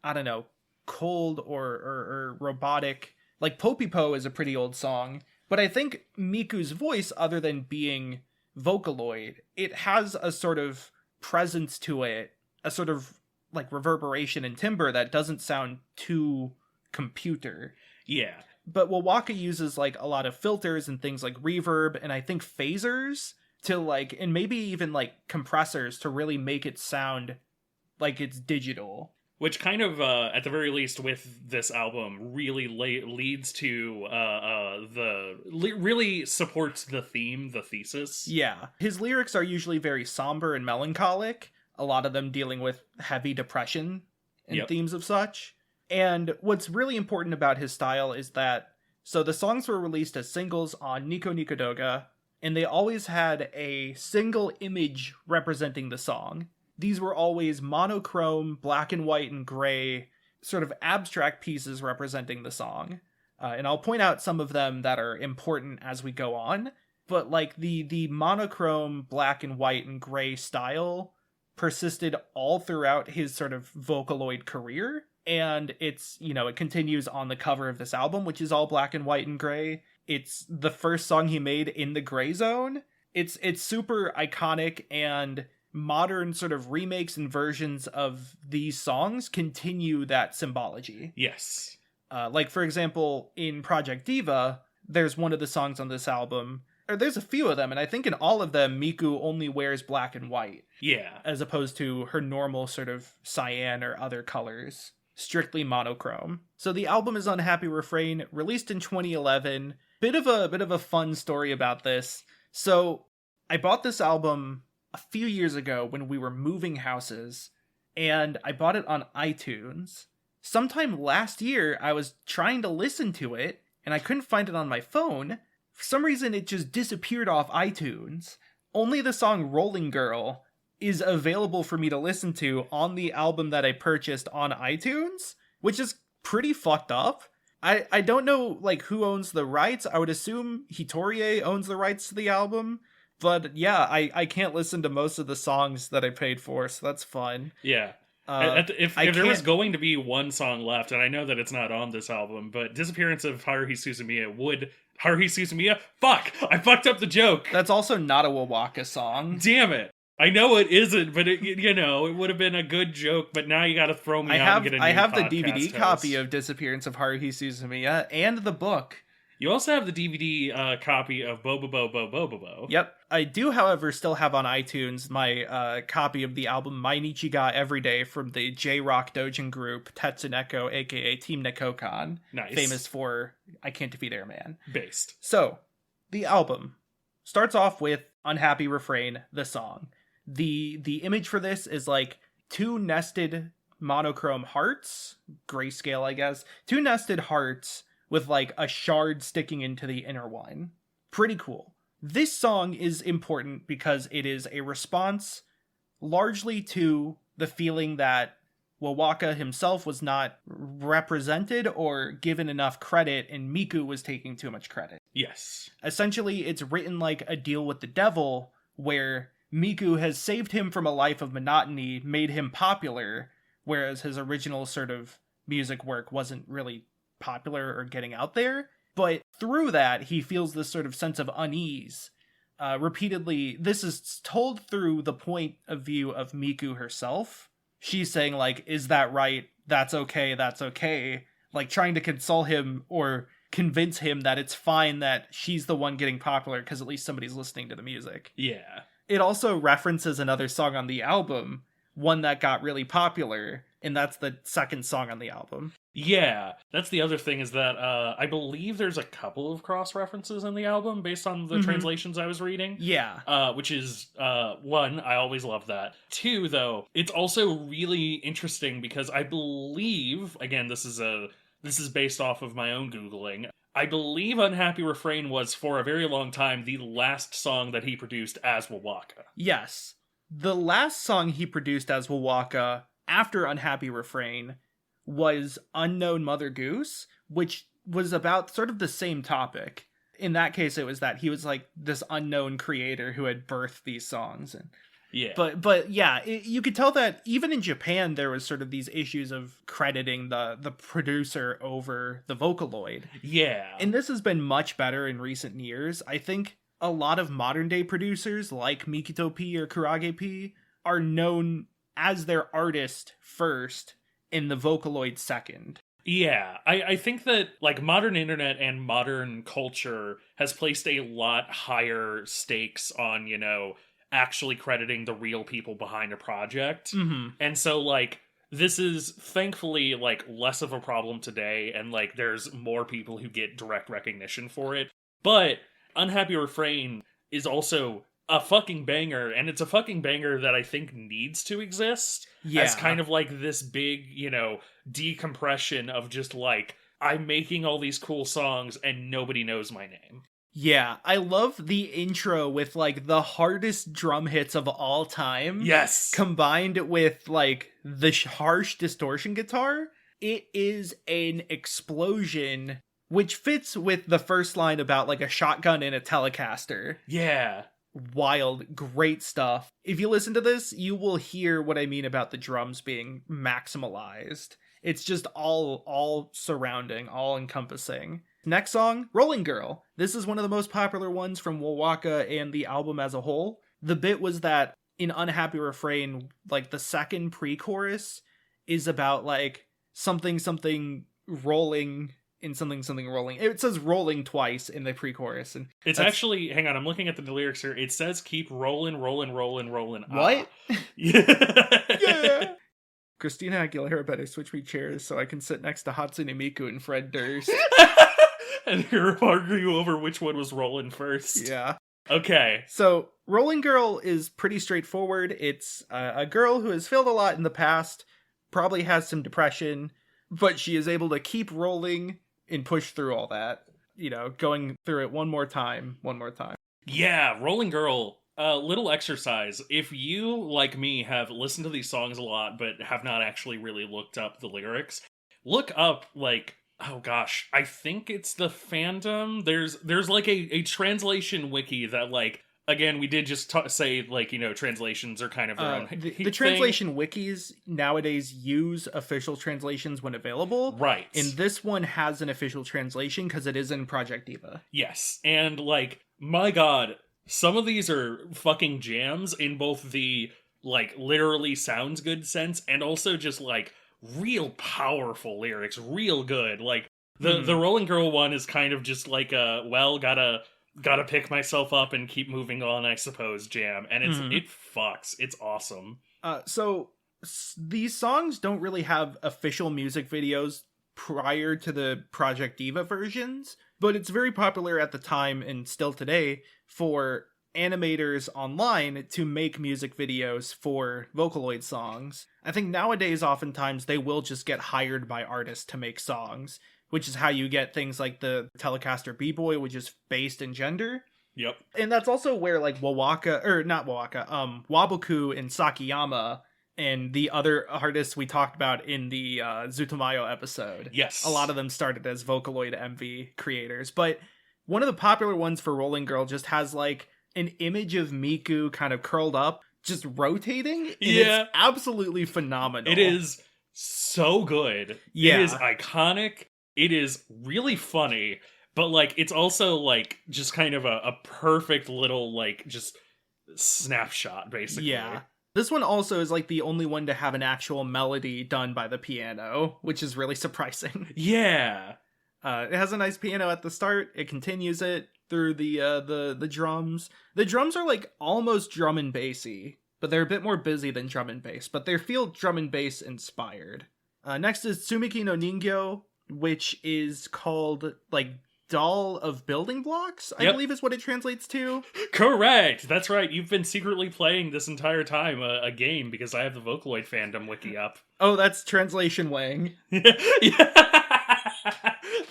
I don't know, cold or robotic. Like, Popipo is a pretty old song, but I think Miku's voice, other than being Vocaloid, it has a sort of presence to it, a sort of, like, reverberation and timbre that doesn't sound too computer.
Yeah.
But Wowaka uses, like, a lot of filters and things like reverb, and I think phasers to, like, and maybe even, like, compressors to really make it sound like it's digital.
Which kind of, at the very least with this album, really leads to, really supports the theme, the thesis.
Yeah. His lyrics are usually very somber and melancholic, a lot of them dealing with heavy depression and themes of such. And what's really important about his style is that, so the songs were released as singles on Nico Nico Doga, and they always had a single image representing the song. These were always monochrome, black and white and gray, sort of abstract pieces representing the song. And I'll point out some of them that are important as we go on. But, like, the monochrome, black and white and gray style persisted all throughout his sort of Vocaloid career. And it's, you know, it continues on the cover of this album, which is all black and white and gray. It's the first song he made in the gray zone. It's super iconic, and modern sort of remakes and versions of these songs continue that symbology.
Yes.
Like, for example, in Project Diva, there's one of the songs on this album, or there's a few of them, and I think in all of them, Miku only wears black and white.
Yeah.
As opposed to her normal sort of cyan or other colors. Strictly monochrome. So the album is Unhappy Refrain, released in 2011. Bit of a fun story about this. So I bought this album a few years ago when we were moving houses, and I bought it on iTunes. Sometime last year, I was trying to listen to it, and I couldn't find it on my phone. For some reason, it just disappeared off iTunes. Only the song Rolling Girl is available for me to listen to on the album that I purchased on iTunes, which is pretty fucked up. I don't know, like, who owns the rights. I would assume Hitorie owns the rights to the album. But yeah, I can't listen to most of the songs that I paid for, so that's fun.
Yeah. If there was going to be one song left, and I know that it's not on this album, but Disappearance of Haruhi Suzumiya would... Haruhi Suzumiya? Fuck! I fucked up the joke!
That's also not a Wowaka song.
Damn it! I know it isn't, but it would have been a good joke, but now you gotta throw me out and get a new
I have the
podcast
DVD
host.
copy of Disappearance of Haruhi Suzumiya, and the book.
You also have the DVD copy of Bobobo.
Yep. I do, however, still have on iTunes my copy of the album Mainichi ga Everyday from the J-Rock Dojin group Tetsuneko, aka Team Nekokan.
Nice.
Famous for I Can't Defeat Airman.
Based.
So, the album starts off with Unhappy Refrain, the song. The image for this is like two nested monochrome hearts, grayscale, I guess. Two nested hearts with like a shard sticking into the inner one. Pretty cool. This song is important because it is a response largely to the feeling that Wowaka himself was not represented or given enough credit, and Miku was taking too much credit.
Yes.
Essentially, it's written like a deal with the devil, where Miku has saved him from a life of monotony, made him popular, whereas his original sort of music work wasn't really popular or getting out there. But through that, he feels this sort of sense of unease. Repeatedly, this is told through the point of view of Miku herself. She's saying, like, is that right? That's okay, that's okay. Like, trying to console him or convince him that it's fine that she's the one getting popular because at least somebody's listening to the music.
Yeah.
It also references another song on the album, one that got really popular, and that's the second song on the album.
Yeah, that's the other thing is that I believe there's a couple of cross-references in the album based on the translations I was reading.
Yeah.
Which is, one, I always love that. Two, though, it's also really interesting because I believe, again, this is based off of my own Googling, I believe Unhappy Refrain was, for a very long time, the last song that he produced as Wowaka.
Yes. The last song he produced as Wowaka after Unhappy Refrain was Unknown Mother Goose, which was about sort of the same topic. In that case, it was that he was like this unknown creator who had birthed these songs. And
yeah.
But yeah, you could tell that even in Japan, there was sort of these issues of crediting the producer over the Vocaloid.
Yeah.
And this has been much better in recent years. I think a lot of modern day producers like Mikito P or Kurage P are known as their artist first in the Vocaloid second.
Yeah, I think that like modern internet and modern culture has placed a lot higher stakes on, you know, actually crediting the real people behind a project.
Mm-hmm.
And so like this is thankfully like less of a problem today, and like there's more people who get direct recognition for it. But Unhappy Refrain is also a fucking banger, and it's a fucking banger that I think needs to exist as kind of like this big, you know, decompression of just like, I'm making all these cool songs and nobody knows my name.
Yeah, I love the intro with like the hardest drum hits of all time.
Yes.
Combined with like the harsh distortion guitar. It is an explosion, which fits with the first line about like a shotgun and a Telecaster.
Yeah.
Wild, great stuff. If you listen to this, you will hear what I mean about the drums being maximalized. It's just all surrounding, all encompassing. Next song, Rolling Girl. This is one of the most popular ones from Wowaka and the album as a whole. The bit was that in Unhappy Refrain, like the second pre-chorus is about like something rolling in something rolling. It says rolling twice in the pre-chorus, and
it's actually, hang on, I'm looking at the lyrics here. It says keep rolling.
What? Yeah. Christina Aguilera better switch me chairs so I can sit next to Hatsune Miku and Fred Durst.
And you're arguing over which one was rolling first.
Yeah.
Okay.
So Rolling Girl is pretty straightforward. It's a girl who has failed a lot in the past, probably has some depression, but she is able to keep rolling and push through all that, you know, going through it one more time.
Yeah, Rolling Girl, little exercise. If you, like me, have listened to these songs a lot, but have not actually really looked up the lyrics, look up, like, oh gosh, I think it's the fandom. There's like a translation wiki that, like, again, we did just say, like, you know, translations are kind of their own
the translation wikis nowadays use official translations when available.
Right.
And this one has an official translation because it is in Project Diva.
Yes. And, like, my god, some of these are fucking jams in both the, like, literally sounds good sense and also just, like, real powerful lyrics, real good. Like, the Rolling Girl one is kind of just like a, well, gotta pick myself up and keep moving on, I suppose, jam. And it fucks. It's awesome.
So these songs don't really have official music videos prior to the Project Diva versions, but it's very popular at the time and still today for animators online to make music videos for Vocaloid songs. I think nowadays oftentimes they will just get hired by artists to make songs, which is how you get things like the Telecaster B-Boy, which is based in gender.
Yep.
And that's also where like Waboku and Sakiyama and the other artists we talked about in the Zutomayo episode.
Yes.
A lot of them started as Vocaloid MV creators. But one of the popular ones for Rolling Girl just has like an image of Miku kind of curled up, just rotating. And it's absolutely phenomenal.
It is so good.
Yeah.
It is iconic. It is really funny. But like, it's also like just kind of a perfect little like just snapshot, basically.
Yeah. This one also is like the only one to have an actual melody done by the piano, which is really surprising.
Yeah.
It has a nice piano at the start. It continues it through the drums. The drums are like almost drum and bassy, but they're a bit more busy than drum and bass, but they feel drum and bass inspired. Next is Tsumiki no Ningyo, which is called like Doll of Building Blocks, I believe is what it translates to.
Correct. That's right. You've been secretly playing this entire time a game because I have the Vocaloid fandom wiki up.
Oh, that's translation Wang.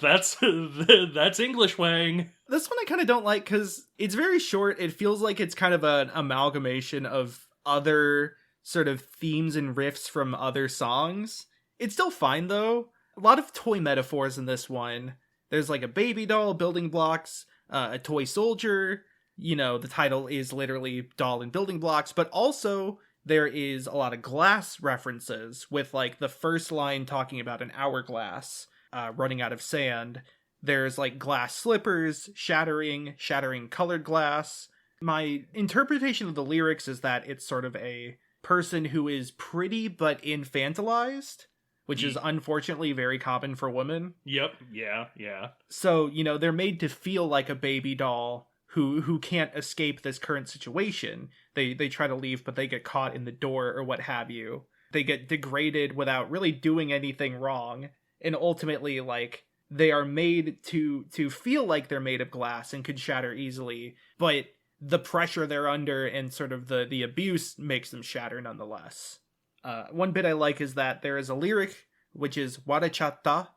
That's English Wang.
This one I kind of don't like because it's very short. It feels like it's kind of an amalgamation of other sort of themes and riffs from other songs. It's still fine though. A lot of toy metaphors in this one. There's like a baby doll, building blocks, a toy soldier. You know, the title is literally doll and building blocks, but also there is a lot of glass references with like the first line talking about an hourglass running out of sand. There's like glass slippers, shattering colored glass. My interpretation of the lyrics is that it's sort of a person who is pretty but infantilized, which is unfortunately very common for women.
Yep. Yeah.
So, you know, they're made to feel like a baby doll who can't escape this current situation. They try to leave, but they get caught in the door or what have you. They get degraded without really doing anything wrong. And ultimately, like, they are made to feel like they're made of glass and could shatter easily, but the pressure they're under and sort of the abuse makes them shatter nonetheless. One bit I like is that there is a lyric, which is warachatta,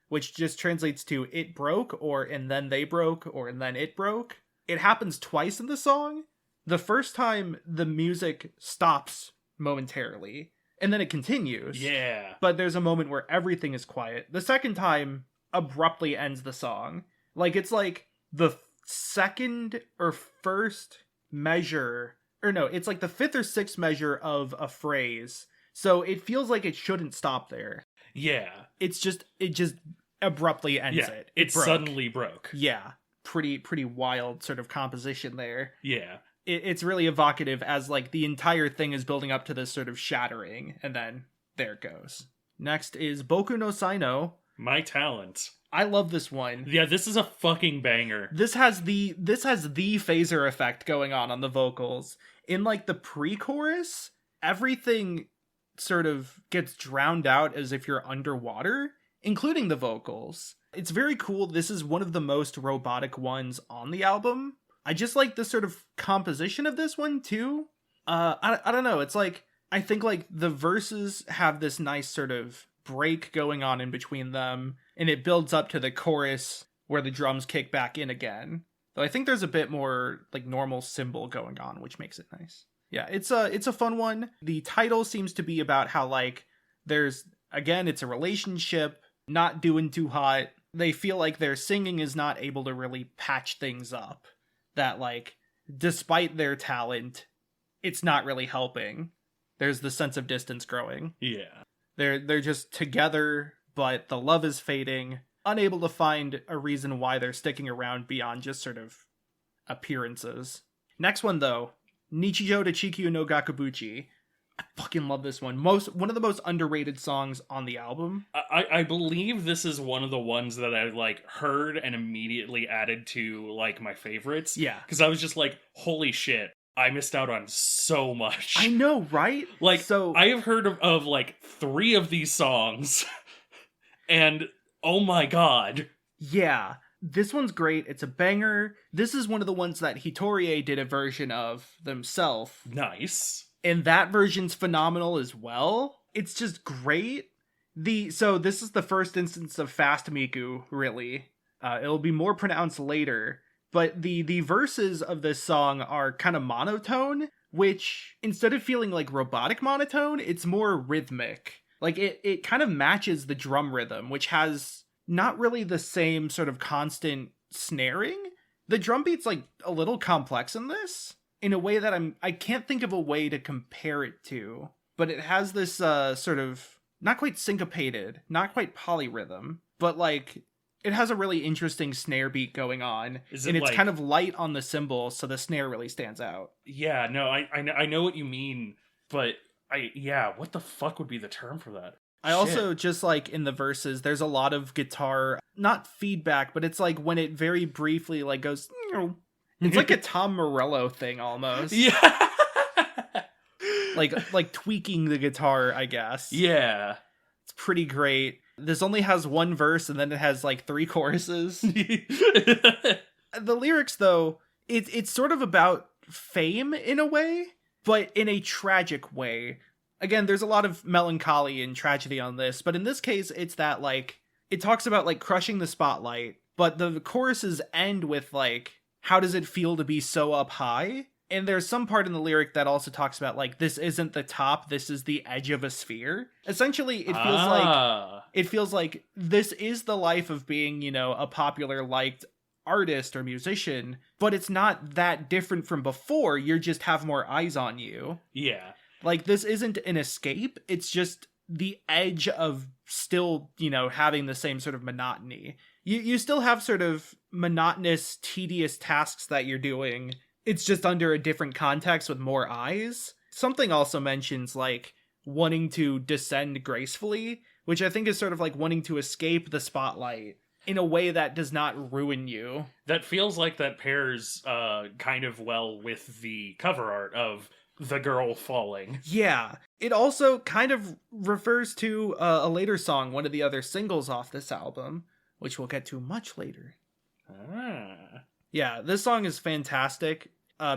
which just translates to it broke, or and then they broke, or and then it broke. It happens twice in the song. The first time, the music stops momentarily, and then it continues.
Yeah.
But there's a moment where everything is quiet. The second time abruptly ends the song. Like, it's like the second or first measure, or no, it's like the fifth or sixth measure of a phrase. So it feels like it shouldn't stop there.
Yeah.
It just abruptly ends it.
It
broke.
suddenly broke.
Yeah. Pretty wild sort of composition there.
Yeah.
It's really evocative as like the entire thing is building up to this sort of shattering, and then there it goes. Next is Boku no Saino.
My Talent.
I love this one.
Yeah, this is a fucking banger.
This has the phaser effect going on the vocals. In like the pre-chorus, everything sort of gets drowned out as if you're underwater, including the vocals. It's very cool. This is one of the most robotic ones on the album. I just like the sort of composition of this one too. I don't know. It's like, I think like the verses have this nice sort of break going on in between them, and it builds up to the chorus where the drums kick back in again. Though I think there's a bit more like normal cymbal going on, which makes it nice. Yeah, it's a fun one. The title seems to be about how like there's, again, it's a relationship, not doing too hot. They feel like their singing is not able to really patch things up. That like, despite their talent, it's not really helping. There's the sense of distance growing.
Yeah.
They're just together, but the love is fading, unable to find a reason why they're sticking around beyond just sort of appearances. Next one though, Nichijou de Chikyu no Gakubuchi. I fucking love this one. One of the most underrated songs on the album.
I believe this is one of the ones that I like heard and immediately added to like my favorites.
Yeah.
Because I was just like, holy shit, I missed out on so much.
I know, right?
Like,
so
I have heard of like 3 of these songs, and oh my god.
Yeah. This one's great. It's a banger. This is one of the ones that Hitorie did a version of themselves.
Nice.
And that version's phenomenal as well. It's just great. So this is the first instance of fast Miku, really. It'll be more pronounced later. But the verses of this song are kind of monotone, which instead of feeling like robotic monotone, it's more rhythmic. Like it kind of matches the drum rhythm, which has not really the same sort of constant snaring. The drum beat's like a little complex in this, in a way that I can't think of a way to compare it to. But it has this sort of not quite syncopated, not quite polyrhythm, but like it has a really interesting snare beat going on, and it's kind of light on the cymbal, so the snare really stands out.
Yeah, no, I know what you mean, but what the fuck would be the term for that?
I also just like in the verses, there's a lot of guitar, not feedback, but it's like when it very briefly like goes, it's like a Tom Morello thing almost.
Yeah.
like tweaking the guitar, I guess.
Yeah.
It's pretty great. This only has one verse and then it has like 3 choruses. The lyrics though, it's sort of about fame in a way, but in a tragic way. Again, there's a lot of melancholy and tragedy on this, but in this case, it's that, like, it talks about, like, crushing the spotlight, but the choruses end with, like, how does it feel to be so up high? And there's some part in the lyric that also talks about, like, this isn't the top, this is the edge of a sphere. Essentially, it feels like this is the life of being, you know, a popular, liked artist or musician, but it's not that different from before, you just have more eyes on you.
Yeah.
Like, this isn't an escape, it's just the edge of still, you know, having the same sort of monotony. You still have sort of monotonous, tedious tasks that you're doing. It's just under a different context with more eyes. Something also mentions, like, wanting to descend gracefully, which I think is sort of like wanting to escape the spotlight in a way that does not ruin you.
That feels like that pairs kind of well with the cover art of the girl falling.
Yeah. It also kind of refers to a later song, one of the other singles off this album, which we'll get to much later. Yeah, this song is fantastic.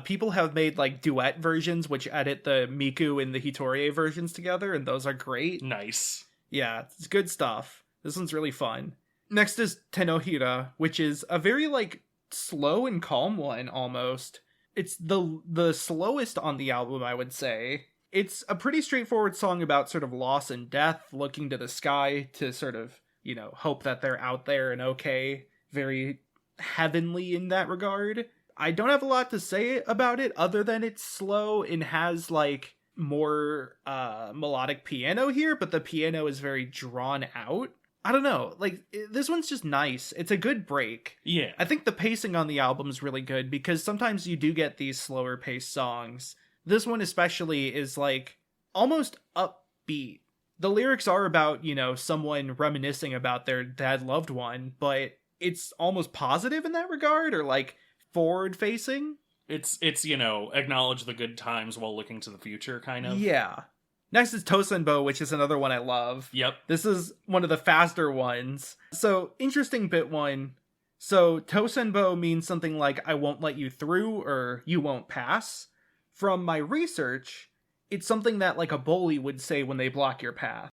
People have made like duet versions which edit the Miku and the Hitorie versions together, and those are great.
Nice.
Yeah, it's good stuff. This one's really fun. Next is Tenohira, which is a very like slow and calm one almost. It's the slowest on the album, I would say. It's a pretty straightforward song about sort of loss and death, looking to the sky to sort of, you know, hope that they're out there and okay. Very heavenly in that regard. I don't have a lot to say about it other than it's slow and has like more melodic piano here, but the piano is very drawn out. I don't know, like, this one's just nice. It's a good break.
Yeah.
I think the pacing on the album is really good because sometimes you do get these slower paced songs. This one especially is, like, almost upbeat. The lyrics are about, you know, someone reminiscing about their dead loved one, but it's almost positive in that regard, or, like, forward-facing.
It's you know, acknowledge the good times while looking to the future, kind of.
Yeah. Next is Tosenbo, which is another one I love.
Yep.
This is one of the faster ones. So, interesting bit one. So, Tosenbo means something like, I won't let you through, or you won't pass. From my research, it's something that like a bully would say when they block your path.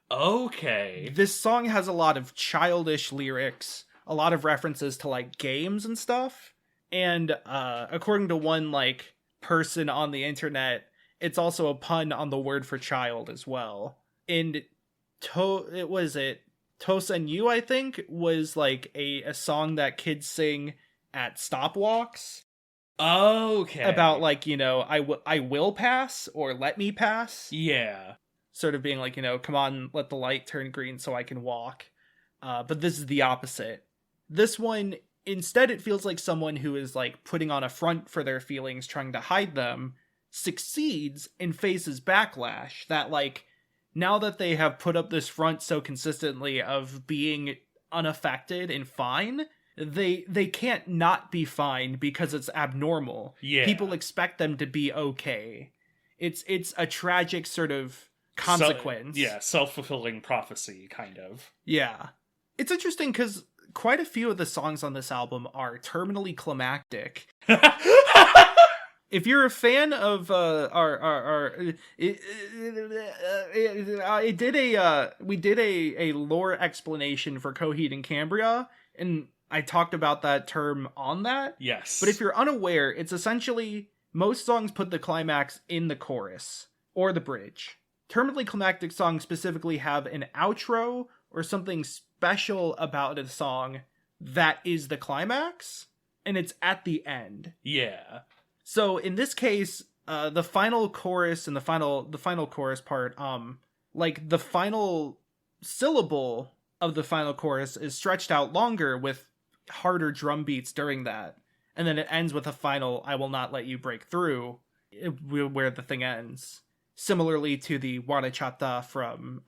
Okay.
This song has a lot of childish lyrics, a lot of references to like games and stuff. And according to one like person on the internet, it's also a pun on the word for child as well. And Tosen You, I think, was like a song that kids sing at stop walks.
Okay.
About like, you know, I will pass or let me pass.
Yeah.
Sort of being like, you know, come on, let the light turn green so I can walk. But this is the opposite. This one, instead, it feels like someone who is like putting on a front for their feelings, trying to hide them, succeeds and faces backlash that like now that they have put up this front so consistently of being unaffected and fine, they can't not be fine because it's abnormal.
Yeah.
People expect them to be okay. It's a tragic sort of consequence.
Self-fulfilling prophecy, kind of.
Yeah. It's interesting because quite a few of the songs on this album are terminally climactic. If you're a fan of we did a lore explanation for Coheed and Cambria, and I talked about that term on that.
Yes.
But if you're unaware, it's essentially most songs put the climax in the chorus or the bridge. Terminally climactic songs specifically have an outro or something special about a song that is the climax, and it's at the end.
Yeah.
So in this case, the final chorus and the final chorus part, like the final syllable of the final chorus is stretched out longer with harder drum beats during that, and then it ends with a final "I will not let you break through," where the thing ends. Similarly to the Warachata from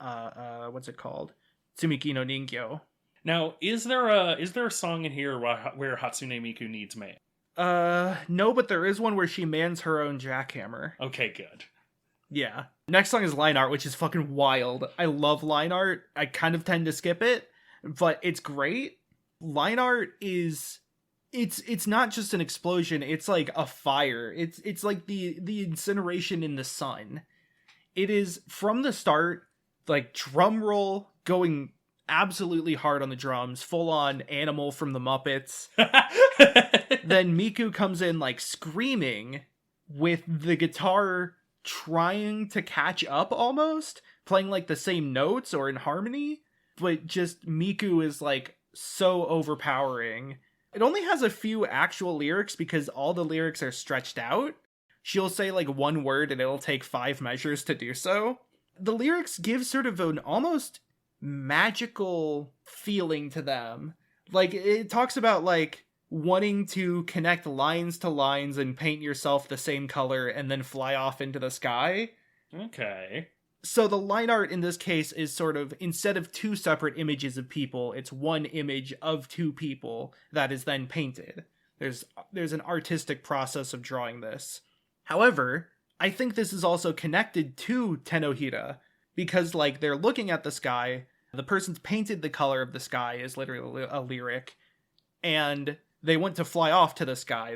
what's it called, Tsumiki no Ningyo.
Now, is there a song in here where Hatsune Miku needs man?
No, but there is one where she mans her own jackhammer.
Okay, good.
Yeah. Next song is Line Art, which is fucking wild. I love Line Art. I kind of tend to skip it, but it's great. Line Art is it's not just an explosion, it's like a fire. It's like the incineration in the sun. It is from the start, like drum roll going absolutely hard on the drums, full on Animal from the Muppets. Then Miku comes in like screaming with the guitar trying to catch up almost, playing like the same notes or in harmony, but just Miku is like so overpowering. It only has a few actual lyrics because all the lyrics are stretched out. She'll say like one word and it'll take 5 measures to do so. The lyrics give sort of an almost magical feeling to them. Like it talks about like wanting to connect lines to lines and paint yourself the same color and then fly off into the sky.
Okay.
So the line art in this case is sort of, instead of 2 separate images of people, it's one image of 2 people that is then painted. There's an artistic process of drawing this. However, I think this is also connected to Tenohira, because like they're looking at the sky, the person's painted the color of the sky is literally a lyric, and they want to fly off to the sky.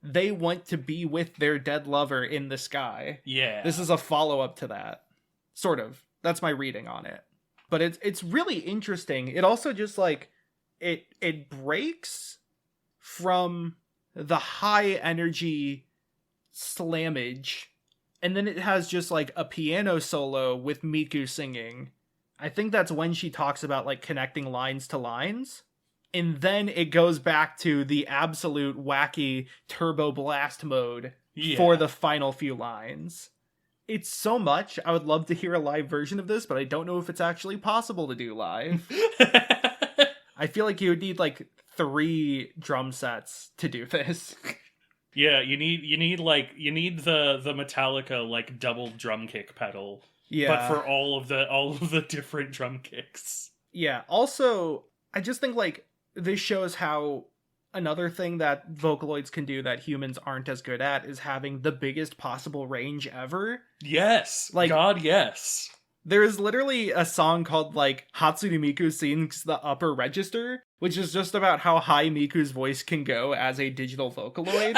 They want to be with their dead lover in the sky.
Yeah.
This is a follow-up to that. Sort of. That's my reading on it. But it's really interesting. It also just like, it breaks from the high energy slammage, and then it has just like a piano solo with Miku singing. I think that's when she talks about like connecting lines to lines. And then it goes back to the absolute wacky turbo blast mode for the final few lines. It's so much. I would love to hear a live version of this, but I don't know if it's actually possible to do live. I feel like you would need like 3 drum sets to do this.
Yeah, you need the Metallica like double drum kick pedal.
Yeah.
But for all of the different drum kicks.
Yeah. Also, I just think like this shows how another thing that Vocaloids can do that humans aren't as good at is having the biggest possible range ever.
Yes.
Like,
God, yes.
There is literally a song called like Hatsune Miku Sings the Upper Register, which is just about how high Miku's voice can go as a digital Vocaloid.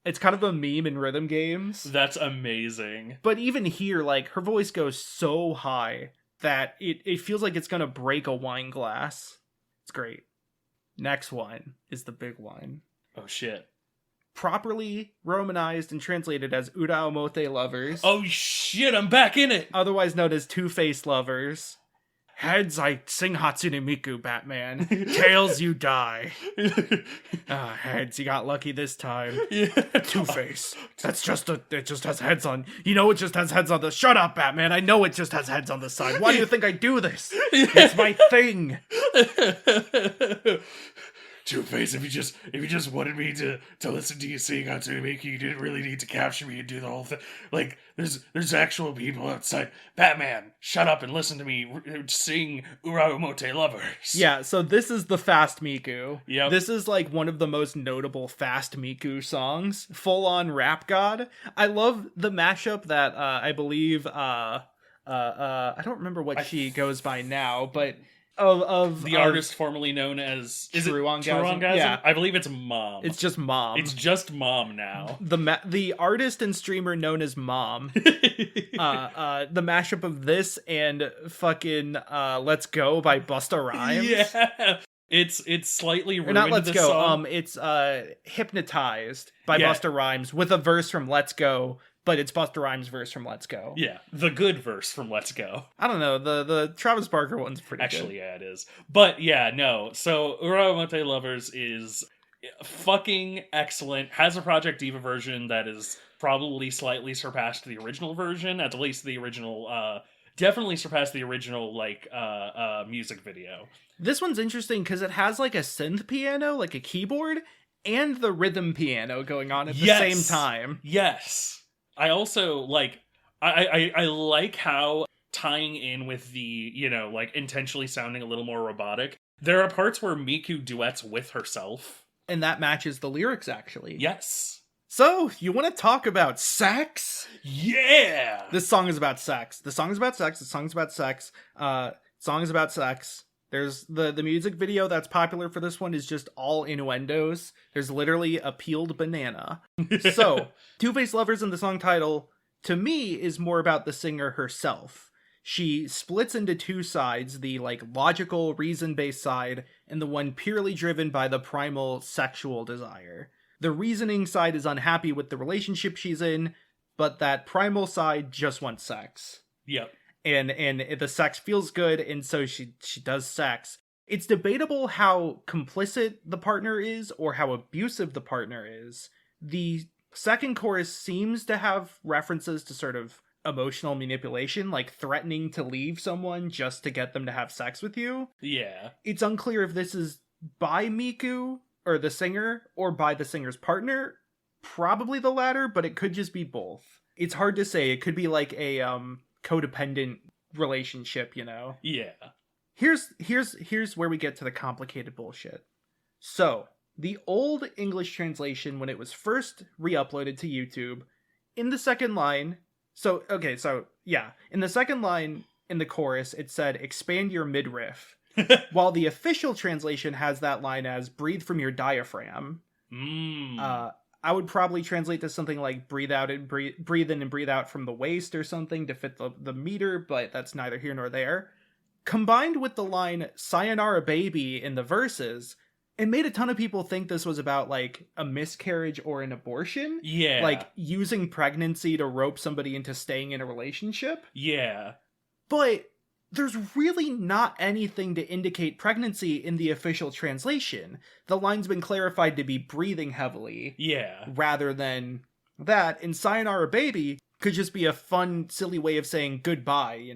It's kind of a meme in rhythm games.
That's amazing.
But even here, like, her voice goes so high that it feels like it's gonna break a wine glass. It's great. Next one is the big one.
Oh shit.
Properly romanized and translated as Uraomote lovers.
Oh shit, I'm back in it!
Otherwise known as two-faced lovers. Heads, I sing Hatsune Miku, Batman. Tails, you die. Heads, you got lucky this time.
Yeah.
Two-Face. It just has heads on. You know it just has heads on the... Shut up, Batman. I know it just has heads on the side. Why do you think I do this? It's my thing.
Two-Face, if you just wanted me to listen to you sing Hatsune Miku, you didn't really need to capture me and do the whole thing. Like, there's actual people outside. Batman, shut up and listen to me sing Uraomote Lovers.
Yeah, so this is the Fast Miku.
Yep.
This is like one of the most notable Fast Miku songs. Full-on rap god. I love the mashup that I believe I don't remember what she goes by now, but of
the artist formerly known as
True Orgasm?
Yeah, I believe it's Mom.
It's just Mom.
It's just Mom now.
The artist and streamer known as Mom. The mashup of this and fucking Let's Go by Busta Rhymes.
Yeah. It's slightly ruined.
Or not Let's
this
Go.
song.
It's Hypnotized by
Yeah.
Busta Rhymes with a verse from Let's Go, but it's Busta Rhymes' verse from Let's Go.
Yeah, the good verse from Let's Go.
I don't know, the Travis Barker one's pretty
Actually,
good.
yeah, it is. But yeah, no. So Uramonte Lovers is fucking excellent. Has a Project Diva version that is probably slightly surpassed the original version. At least the original, definitely surpassed the original music video.
This one's interesting because it has like a synth piano, like a keyboard, and the rhythm piano going on at the same time.
Yes. I also I like how tying in with the, intentionally sounding a little more robotic. There are parts where Miku duets with herself.
And that matches the lyrics, actually.
Yes.
So, you want to talk about sex?
Yeah!
This song is about sex. The song is about sex. The song is about sex. Song is about sex. There's the music video that's popular for this one is just all innuendos. There's literally a peeled banana. So, Two-Faced Lovers in the song title, to me, is more about the singer herself. She splits into two sides, the logical, reason-based side, and the one purely driven by the primal sexual desire. The reasoning side is unhappy with the relationship she's in, but that primal side just wants sex.
Yep.
And the sex feels good, and so she does sex. It's debatable how complicit the partner is or how abusive the partner is. The second chorus seems to have references to sort of emotional manipulation, like threatening to leave someone just to get them to have sex with you.
Yeah.
It's unclear if this is by Miku, or the singer, or by the singer's partner. Probably the latter, but it could just be both. It's hard to say. It could be like a codependent relationship,
Yeah.
Here's where we get to the complicated bullshit. So, the old English translation, when it was first re-uploaded to YouTube, in the second line, in the second line in the chorus, it said, expand your midriff, while the official translation has that line as, breathe from your diaphragm. I would probably translate to something like breathe out and breathe in and breathe out from the waist or something to fit the meter, but that's neither here nor there. Combined with the line sayonara baby in the verses, it made a ton of people think this was about a miscarriage or an abortion.
Yeah.
Using pregnancy to rope somebody into staying in a relationship.
Yeah.
But there's really not anything to indicate pregnancy in the official translation. The line's been clarified to be breathing heavily.
Yeah.
Rather than that. And sayonara baby could just be a fun, silly way of saying goodbye,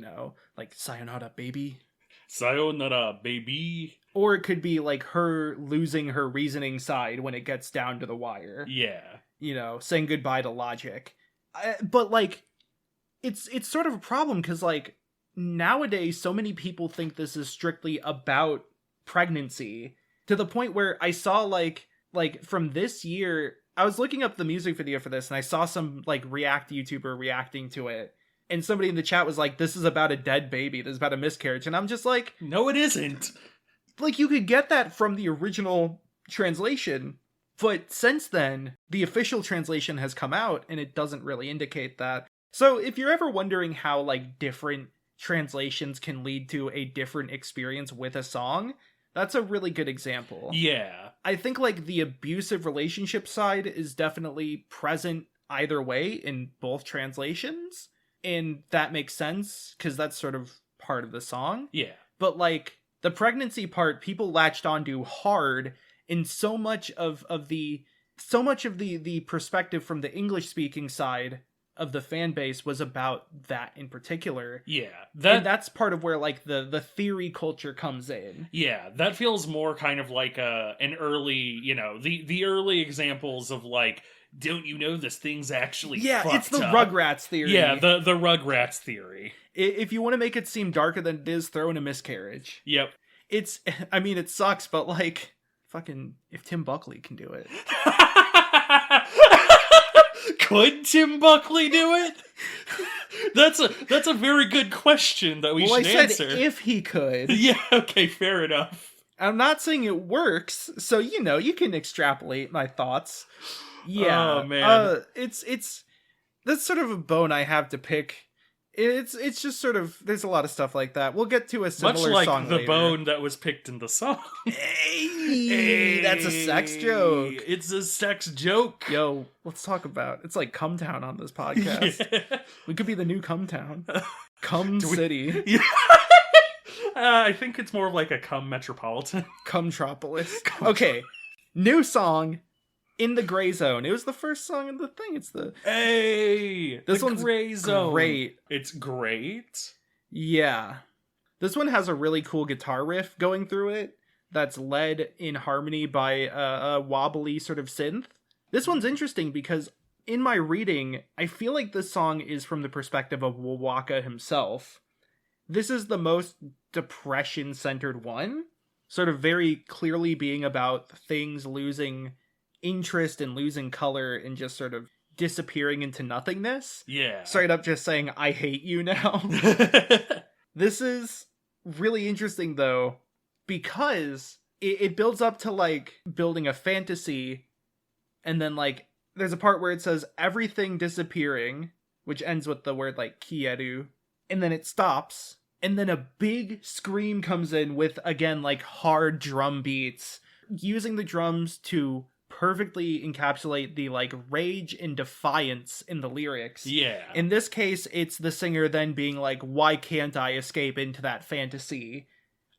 like sayonara baby.
Sayonara baby.
Or it could be her losing her reasoning side when it gets down to the wire.
Yeah.
Saying goodbye to logic. But it's sort of a problem because nowadays so many people think this is strictly about pregnancy, to the point where I saw from this year, I was looking up the music video for this and I saw some React YouTuber reacting to it, and somebody in the chat was like, this is about a dead baby, this is about a miscarriage, and I'm just like,
no, it isn't.
You could get that from the original translation, but since then the official translation has come out and it doesn't really indicate that. So if you're ever wondering how different translations can lead to a different experience with a song, that's a really good example.
Yeah.
I think the abusive relationship side is definitely present either way in both translations, and that makes sense because that's sort of part of the song.
Yeah.
But the pregnancy part, people latched onto hard, in so much of the perspective from the English speaking side of the fan base was about that in particular.
Yeah.
And that's part of where the theory culture comes in.
Yeah, that feels more kind of like an early, the early examples of don't you know this thing's actually fucked
it's the
up.
Rugrats theory.
Yeah, the Rugrats theory.
If you want to make it seem darker than it is, throw in a miscarriage.
Yep.
It sucks, but fucking, if Tim Buckley can do it.
Could Tim Buckley do it? That's a very good question that we should
I said
answer.
if he could.
Yeah, okay, fair enough.
I'm not saying it works, so you can extrapolate my thoughts. Yeah.
Oh man.
It's that's sort of a bone I have to pick. It's just sort of, there's a lot of stuff like that. We'll get to a similar
Much like
song
the
later.
bone that was picked in the song.
Hey, that's a sex joke.
It's a sex joke.
Yo, let's talk about, it's like Cum Town on this podcast.
Yeah.
We could be the new Cum Town. Cum City.
Yeah. I think it's more of like a cum metropolitan.
Cumtropolis. Okay, new song, In the Gray Zone. It was the first song in the thing. It's the...
Hey!
This
the
one's
Gray Zone.
great.
It's great?
Yeah. This one has a really cool guitar riff going through it that's led in harmony by a wobbly sort of synth. This one's interesting because in my reading, I feel like this song is from the perspective of Wowaka himself. This is the most depression-centered one, sort of very clearly being about things losing interest and losing color and just sort of disappearing into nothingness.
Yeah.
Straight up just saying, I hate you now. This is really interesting, though, because it builds up to, like, building a fantasy, and then, like, there's a part where it says, everything disappearing, which ends with the word, like, kieru, and then it stops, and then a big scream comes in with, again, like, hard drum beats, using the drums to perfectly encapsulate the, like, rage and defiance in the lyrics.
Yeah.
In this case, it's the singer then being like, why can't I escape into that fantasy?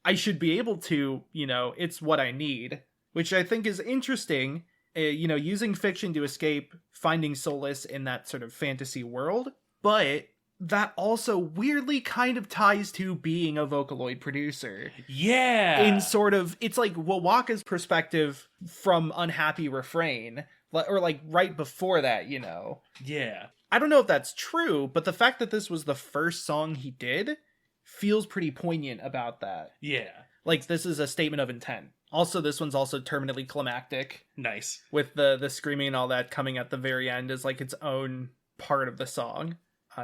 I should be able to, it's what I need. Which I think is interesting, using fiction to escape, finding solace in that sort of fantasy world. But that also weirdly kind of ties to being a Vocaloid producer.
Yeah.
In sort of, it's like Wowaka's perspective from Unhappy Refrain, or like right before that,
Yeah.
I don't know if that's true, but the fact that this was the first song he did feels pretty poignant about that.
Yeah.
Like, this is a statement of intent. Also, this one's also terminally climactic.
Nice.
With the screaming and all that coming at the very end as like its own part of the song.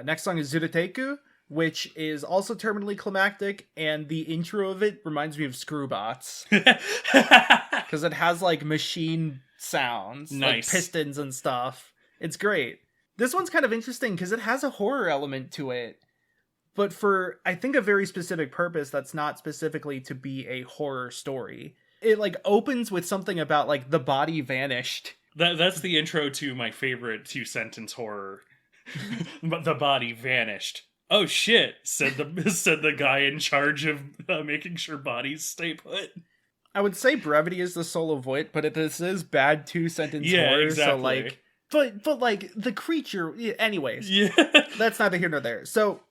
Next song is Zuruteku, which is also terminally climactic, and the intro of it reminds me of Screwbots. Because it has like machine sounds,
nice.
Like pistons and stuff. It's great. This one's kind of interesting because it has a horror element to it, but for, I think, a very specific purpose that's not specifically to be a horror story. It like opens with something about like the body vanished.
That's the intro to my favorite 2-sentence horror. But the body vanished. Oh shit, said the guy in charge of making sure bodies stay put.
I would say brevity is the soul of wit, but this is bad 2-sentence horror,
exactly.
so like, but like the creature, anyways.
Yeah.
That's neither here nor there. So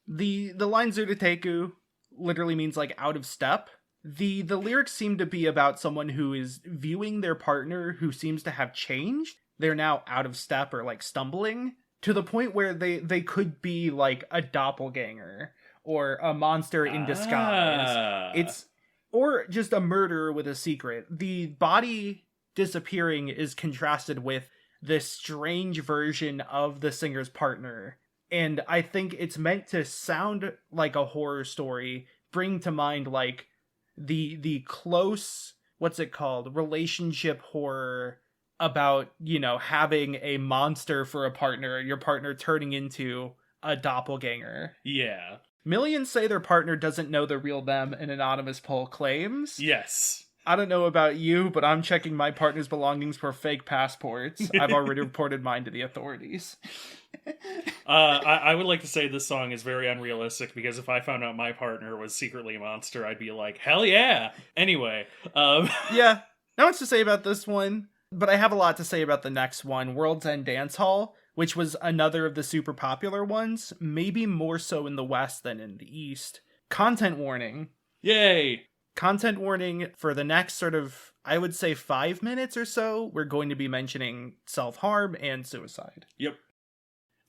the line Zuruteku literally means like out of step. The lyrics seem to be about someone who is viewing their partner who seems to have changed. They're now out of step or like stumbling to the point where they could be like a doppelganger or a monster in disguise. It's, or just a murderer with a secret. The body disappearing is contrasted with this strange version of the singer's partner. And I think it's meant to sound like a horror story, bring to mind like the close, what's it called, relationship horror about, having a monster for a partner, your partner turning into a doppelganger.
Yeah.
Millions say their partner doesn't know the real them, an anonymous poll claims.
Yes.
I don't know about you, but I'm checking my partner's belongings for fake passports. I've already reported mine to the authorities.
I would like to say this song is very unrealistic, because if I found out my partner was secretly a monster, I'd be like, hell yeah! Anyway.
Yeah, not much to say about this one, but I have a lot to say about the next one, World's End Dance Hall, which was another of the super popular ones, maybe more so in the West than in the East. Content warning.
Yay!
Content warning for the next sort of, I would say 5 minutes or so, we're going to be mentioning self-harm and suicide.
Yep.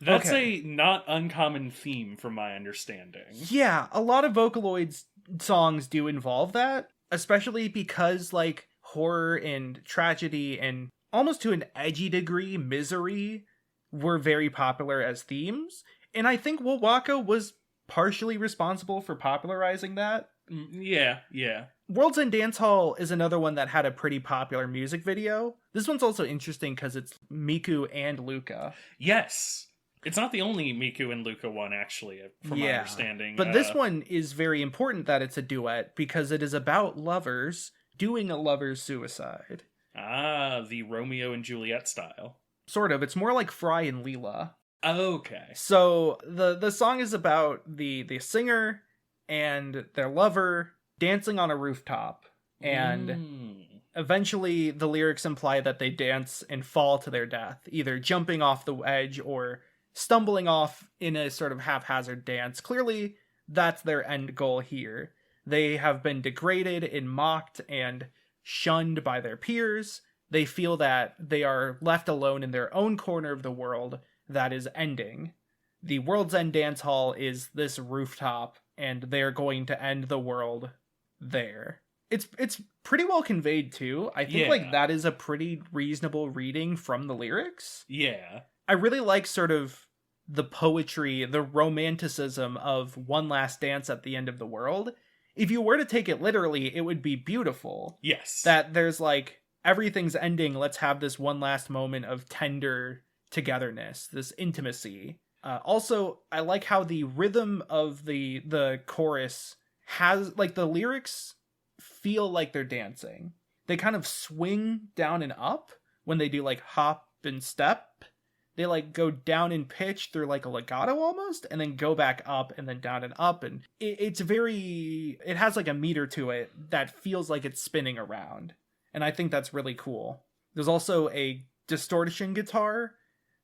That's a not uncommon theme from my understanding.
Yeah, a lot of Vocaloid's songs do involve that, especially because like horror and tragedy and almost to an edgy degree misery were very popular as themes. And I think Wowaka was partially responsible for popularizing that.
Yeah.
World's End Dance Hall is another one that had a pretty popular music video. This one's also interesting because it's Miku and Luca.
Yes. It's not the only Miku and Luca one, actually, from my understanding.
But this one is very important that it's a duet because it is about lovers doing a lover's suicide.
Ah, the Romeo and Juliet style.
Sort of. It's more like Fry and Leela.
Okay.
So the song is about the singer and their lover dancing on a rooftop. And eventually the lyrics imply that they dance and fall to their death, either jumping off the edge or stumbling off in a sort of haphazard dance. Clearly, that's their end goal here. They have been degraded and mocked and shunned by their peers. They feel that they are left alone in their own corner of the world that is ending. The World's End Dance Hall is this rooftop, and they're going to end the world there. It's pretty well conveyed, too. I think, like, that is a pretty reasonable reading from the lyrics.
Yeah.
I really like sort of the poetry, the romanticism of one last dance at the end of the world. If you were to take it literally, it would be beautiful.
Yes.
That there's like, everything's ending, let's have this one last moment of tender togetherness, this intimacy. Also, I like how the rhythm of the chorus has, like, the lyrics feel like they're dancing. They kind of swing down and up when they do, like, hop and step. They, like, go down in pitch through, like, a legato almost, and then go back up and then down and up. And it has, like, a meter to it that feels like it's spinning around. And I think that's really cool. There's also a distortion guitar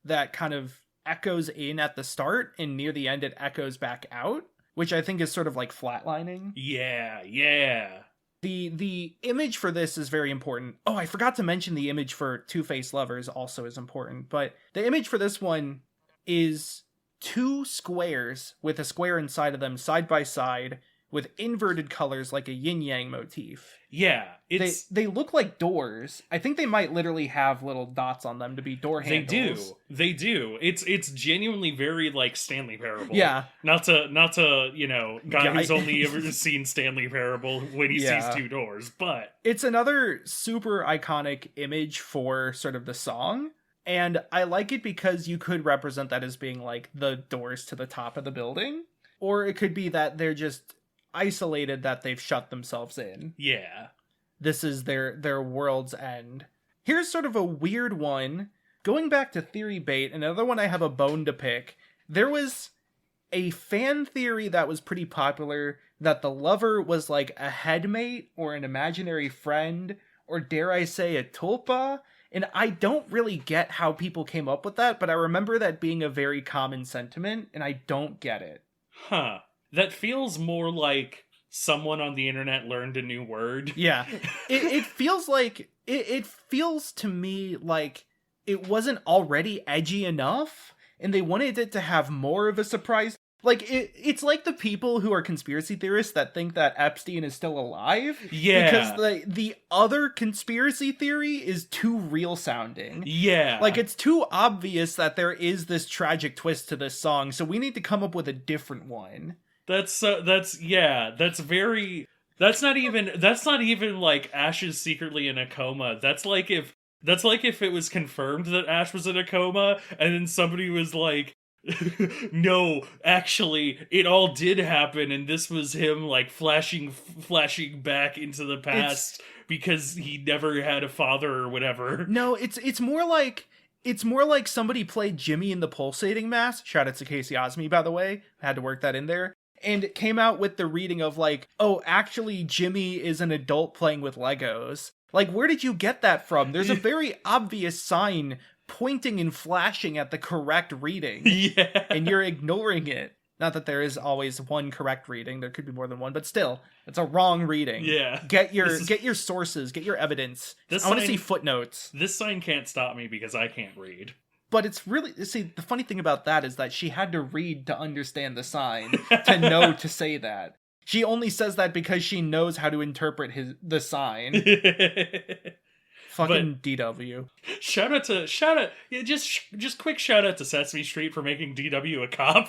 that kind of echoes in at the start, and near the end it echoes back out, which I think is sort of like flatlining.
Yeah.
The image for this is very important. Oh, I forgot to mention the image for Two-Faced Lovers also is important, but the image for this one is two squares with a square inside of them side by side with inverted colors like a yin-yang motif.
Yeah,
they look like doors. I think they might literally have little dots on them to be door handles.
They do. It's genuinely very like Stanley Parable.
Yeah.
Not to guy who's only ever seen Stanley Parable when he sees two doors, but
it's another super iconic image for sort of the song. And I like it because you could represent that as being like the doors to the top of the building, or it could be that they're just isolated, that they've shut themselves in.
Yeah.
This is their world's end. Here's sort of a weird one. Going back to theory bait, another one I have a bone to pick. There was a fan theory that was pretty popular that the lover was like a headmate or an imaginary friend, or dare I say a tulpa. And I don't really get how people came up with that, but I remember that being a very common sentiment, and I don't get it.
Huh. That feels more like someone on the internet learned a new word.
Yeah. It feels like... It feels to me like it wasn't already edgy enough, and they wanted it to have more of a surprise. Like, it's like the people who are conspiracy theorists that think that Epstein is still alive.
Yeah.
Because the other conspiracy theory is too real sounding.
Yeah.
Like, it's too obvious that there is this tragic twist to this song, so we need to come up with a different one.
That's not even like Ash is secretly in a coma. That's like if it was confirmed that Ash was in a coma, and then somebody was like, no, actually, it all did happen, and this was him like flashing back into the past because he never had a father or whatever.
No, it's more like somebody played Jimmy in the Pulsating Mass. Shout out to Casey Osme, by the way. I had to work that in there. And it came out with the reading of like, oh, actually, Jimmy is an adult playing with Legos. Like, where did you get that from? There's a very obvious sign pointing and flashing at the correct reading.
Yeah. And
you're ignoring it. Not that there is always one correct reading. There could be more than one, but still, it's a wrong reading.
Yeah.
Get your sources, get your evidence. I want to see footnotes.
This sign can't stop me because I can't read.
But it's really, see, the funny thing about that is that she had to read to understand the sign, to know to say that. She only says that because she knows how to interpret the sign. Fucking DW.
Shout out, yeah, just quick shout out to Sesame Street for making DW a cop.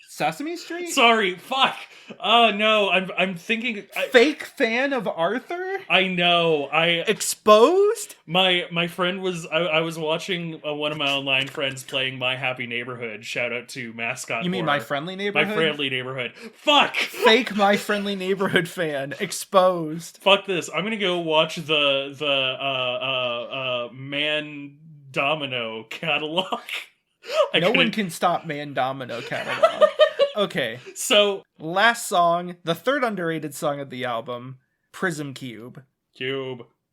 Sesame Street?
Sorry, fuck. Oh no, I'm thinking
Fake fan of Arthur?
I know.
Exposed?
My friend was I was watching one of my online friends playing My Happy Neighborhood. Shout out to mascot.
You mean
horror.
My Friendly Neighborhood?
My Friendly Neighborhood. Fuck.
Fake My Friendly Neighborhood fan. Exposed.
Fuck this. I'm gonna go watch the Man Domino catalog.
No one can stop Man Domino catalog. Okay.
So,
last song, the third underrated song of the album, Prism Cube.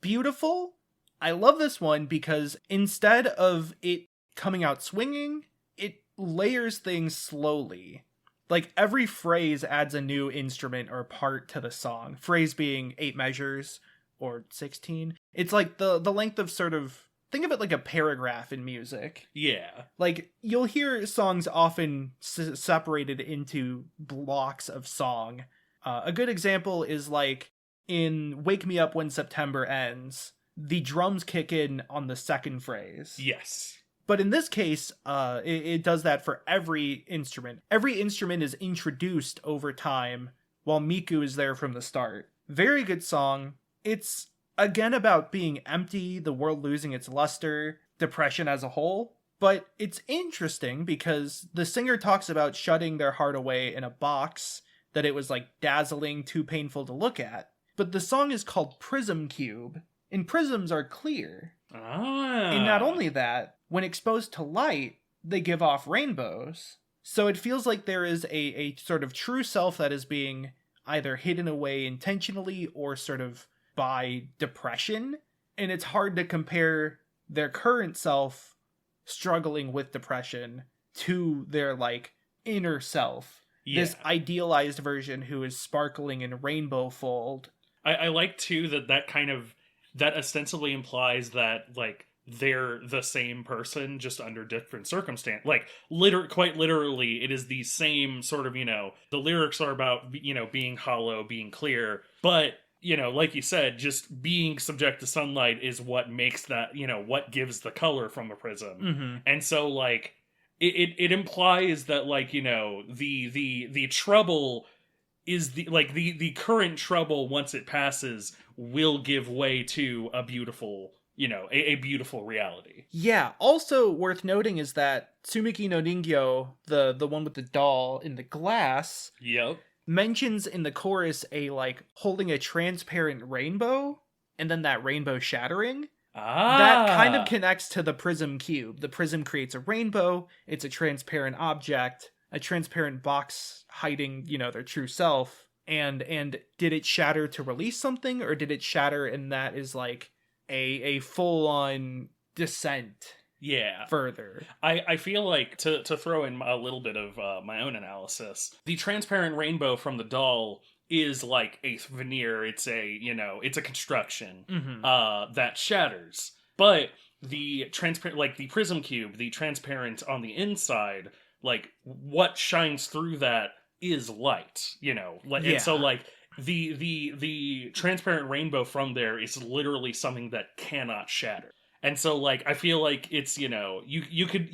Beautiful. I love this one because instead of it coming out swinging, it layers things slowly. Like every phrase adds a new instrument or part to the song. Phrase being 8 measures or 16. It's like the length of sort of, think of it like a paragraph in music.
Yeah.
Like, you'll hear songs often separated into blocks of song. A good example is like in Wake Me Up When September Ends, the drums kick in on the second phrase.
Yes.
But in this case, it does that for every instrument. Every instrument is introduced over time, while Miku is there from the start. Very good song. It's again about being empty, the world losing its luster, depression as a whole. But it's interesting because the singer talks about shutting their heart away in a box, that it was like dazzling, too painful to look at. But the song is called Prism Cube, and prisms are clear. And not only that, when exposed to light, they give off rainbows. So it feels like there is a sort of true self that is being either hidden away intentionally or sort of by depression, and it's hard to compare their current self struggling with depression to their like inner self, this idealized version who is sparkling in rainbow fold.
I like too that ostensibly implies that like they're the same person just under different circumstance. Like quite literally it is the same sort of, the lyrics are about being hollow, being clear, but like you said, just being subject to sunlight is what makes that, what gives the color from a prism.
Mm-hmm.
And so, like, it implies that, like, the trouble is the current trouble, once it passes, will give way to a beautiful, a beautiful reality.
Yeah. Also worth noting is that Tsumiki no Ningyo, the one with the doll in the glass.
Yep.
Mentions in the chorus a like holding a transparent rainbow and then that rainbow shattering. That kind of connects to the prism cube. The prism creates a rainbow. It's a transparent object, a transparent box hiding, their true self. And did it shatter to release something, or did it shatter and that is like a full on descent?
Yeah.
Further.
I feel like, to throw in a little bit of my own analysis, the transparent rainbow from the doll is like a veneer. It's it's a construction that shatters. But the transparent, like the prism cube, the transparent on the inside, like what shines through that is light, and so like the transparent rainbow from there is literally something that cannot shatter. And so, like, I feel like it's, you could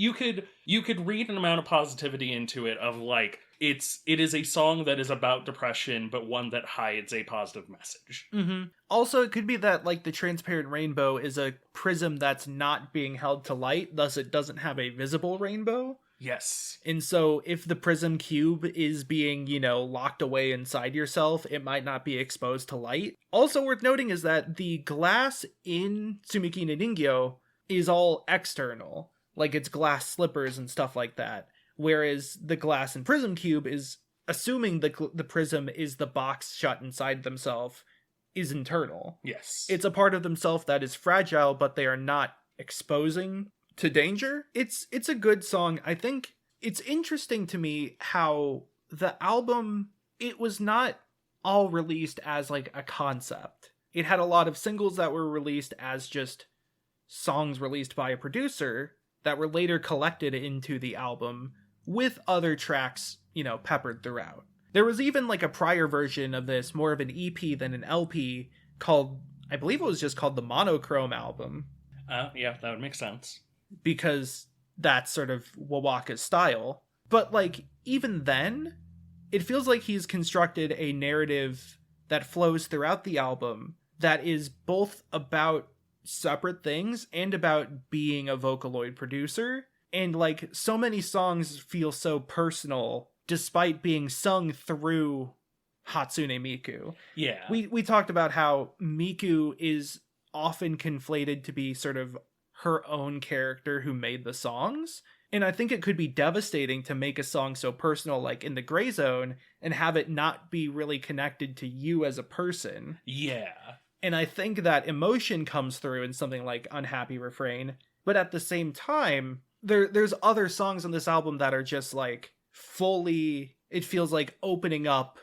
read an amount of positivity into it of, like, it is a song that is about depression, but one that hides a positive message.
Mm-hmm. Also, it could be that, like, the transparent rainbow is a prism that's not being held to light, thus it doesn't have a visible rainbow.
Yes.
And so if the prism cube is being, locked away inside yourself, it might not be exposed to light. Also worth noting is that the glass in Tsumiki no Ningyo is all external. Like it's glass slippers and stuff like that. Whereas the glass in prism cube is assuming the prism is the box shut inside themselves is internal.
Yes.
It's a part of themselves that is fragile, but they are not exposing to danger. It's a good song. I think it's interesting to me how the album, it was not all released as like a concept. It had a lot of singles that were released as just songs released by a producer that were later collected into the album with other tracks, peppered throughout. There was even like a prior version of this, more of an EP than an LP, called I believe it was just called the Monochrome album,
Yeah, that would make sense.
because that's sort of Wowaka's style. But like, even then, it feels like he's constructed a narrative that flows throughout the album that is both about separate things and about being a Vocaloid producer. And like, so many songs feel so personal despite being sung through Hatsune Miku.
Yeah.
We talked about how Miku is often conflated to be sort of her own character who made the songs. And I think it could be devastating to make a song so personal, like in the Gray Zone, and have it not be really connected to you as a person.
Yeah.
And I think that emotion comes through in something like Unhappy Refrain. But at the same time, there's other songs on this album that are just like fully, it feels like opening up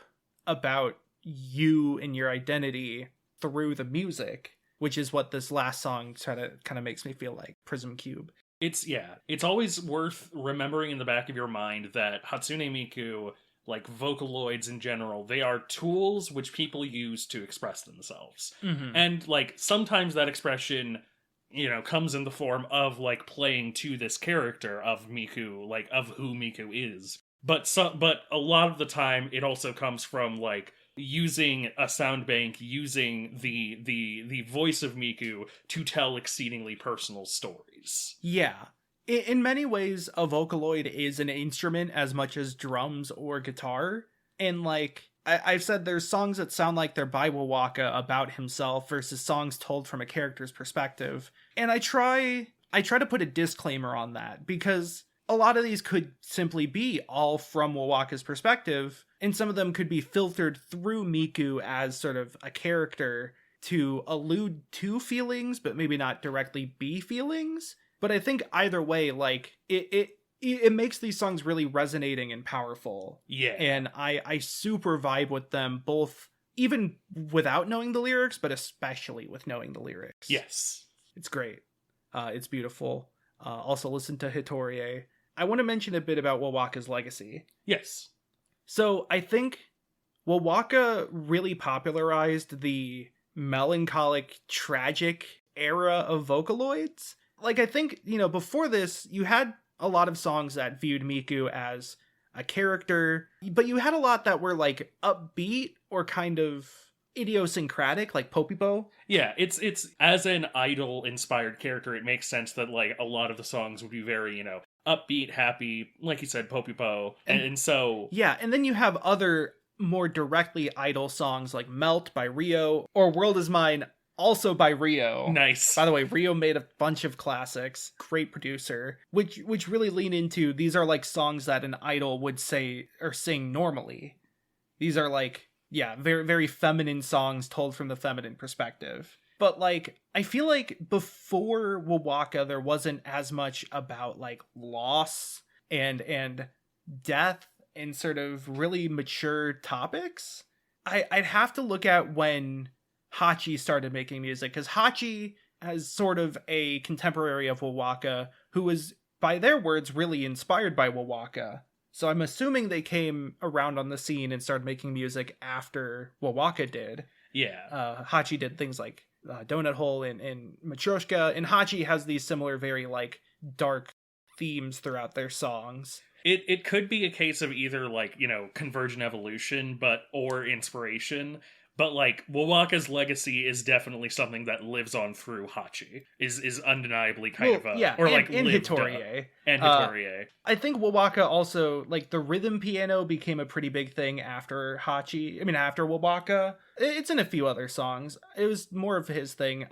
about you and your identity through the music, which is what this last song kind of makes me feel like, Prism Cube.
It's always worth remembering in the back of your mind that Hatsune Miku, like Vocaloids in general, they are tools which people use to express themselves.
Mm-hmm.
And like sometimes that expression, comes in the form of like playing to this character of Miku, like of who Miku is. But a lot of the time it also comes from like using a sound bank, using the voice of Miku to tell exceedingly personal stories.
Yeah. In many ways, a Vocaloid is an instrument as much as drums or guitar. And like, I've said there's songs that sound like they're by Wowaka about himself versus songs told from a character's perspective. And I try to put a disclaimer on that, because a lot of these could simply be all from Wowaka's perspective, and some of them could be filtered through Miku as sort of a character to allude to feelings, but maybe not directly be feelings. But I think either way, like, it makes these songs really resonating and powerful.
Yeah.
And I super vibe with them, both even without knowing the lyrics, but especially with knowing the lyrics.
Yes.
It's great. It's beautiful. Also listen to Hitorie. I want to mention a bit about Wowaka's legacy.
Yes.
So I think Wowaka really popularized the melancholic, tragic era of Vocaloids. Like, I think, before this, you had a lot of songs that viewed Miku as a character, but you had a lot that were like upbeat or kind of idiosyncratic, like Popipo.
Yeah, it's as an idol inspired character, it makes sense that like a lot of the songs would be very, upbeat, happy, like you said, Popipo. And so
yeah, and then you have other more directly idol songs like Melt by Rio or World Is Mine, also by Rio.
Nice.
By the way, Rio made a bunch of classics, great producer, which really lean into, these are like songs that an idol would say or sing normally. These are like, yeah, very, very feminine songs told from the feminine perspective. But like, I feel like before Wowaka, there wasn't as much about like loss and death and sort of really mature topics. I'd have to look at when Hachi started making music, because Hachi has sort of a contemporary of Wowaka who was, by their words, really inspired by Wowaka. So I'm assuming they came around on the scene and started making music after Wowaka did.
Yeah.
Hachi did things like Donut Hole and Matryoshka, and Hachi has these similar, very like dark themes throughout their songs.
It could be a case of either like, convergent evolution, or inspiration. But like Wowaka's legacy is definitely something that lives on through Hachi. Is undeniably kind of
yeah,
or
and,
like
and
lived
Hitorie.
up. And Hitorie.
I think Wowaka also, like, the rhythm piano became a pretty big thing after Hachi. I mean, after Wowaka. It's in a few other songs. It was more of his thing.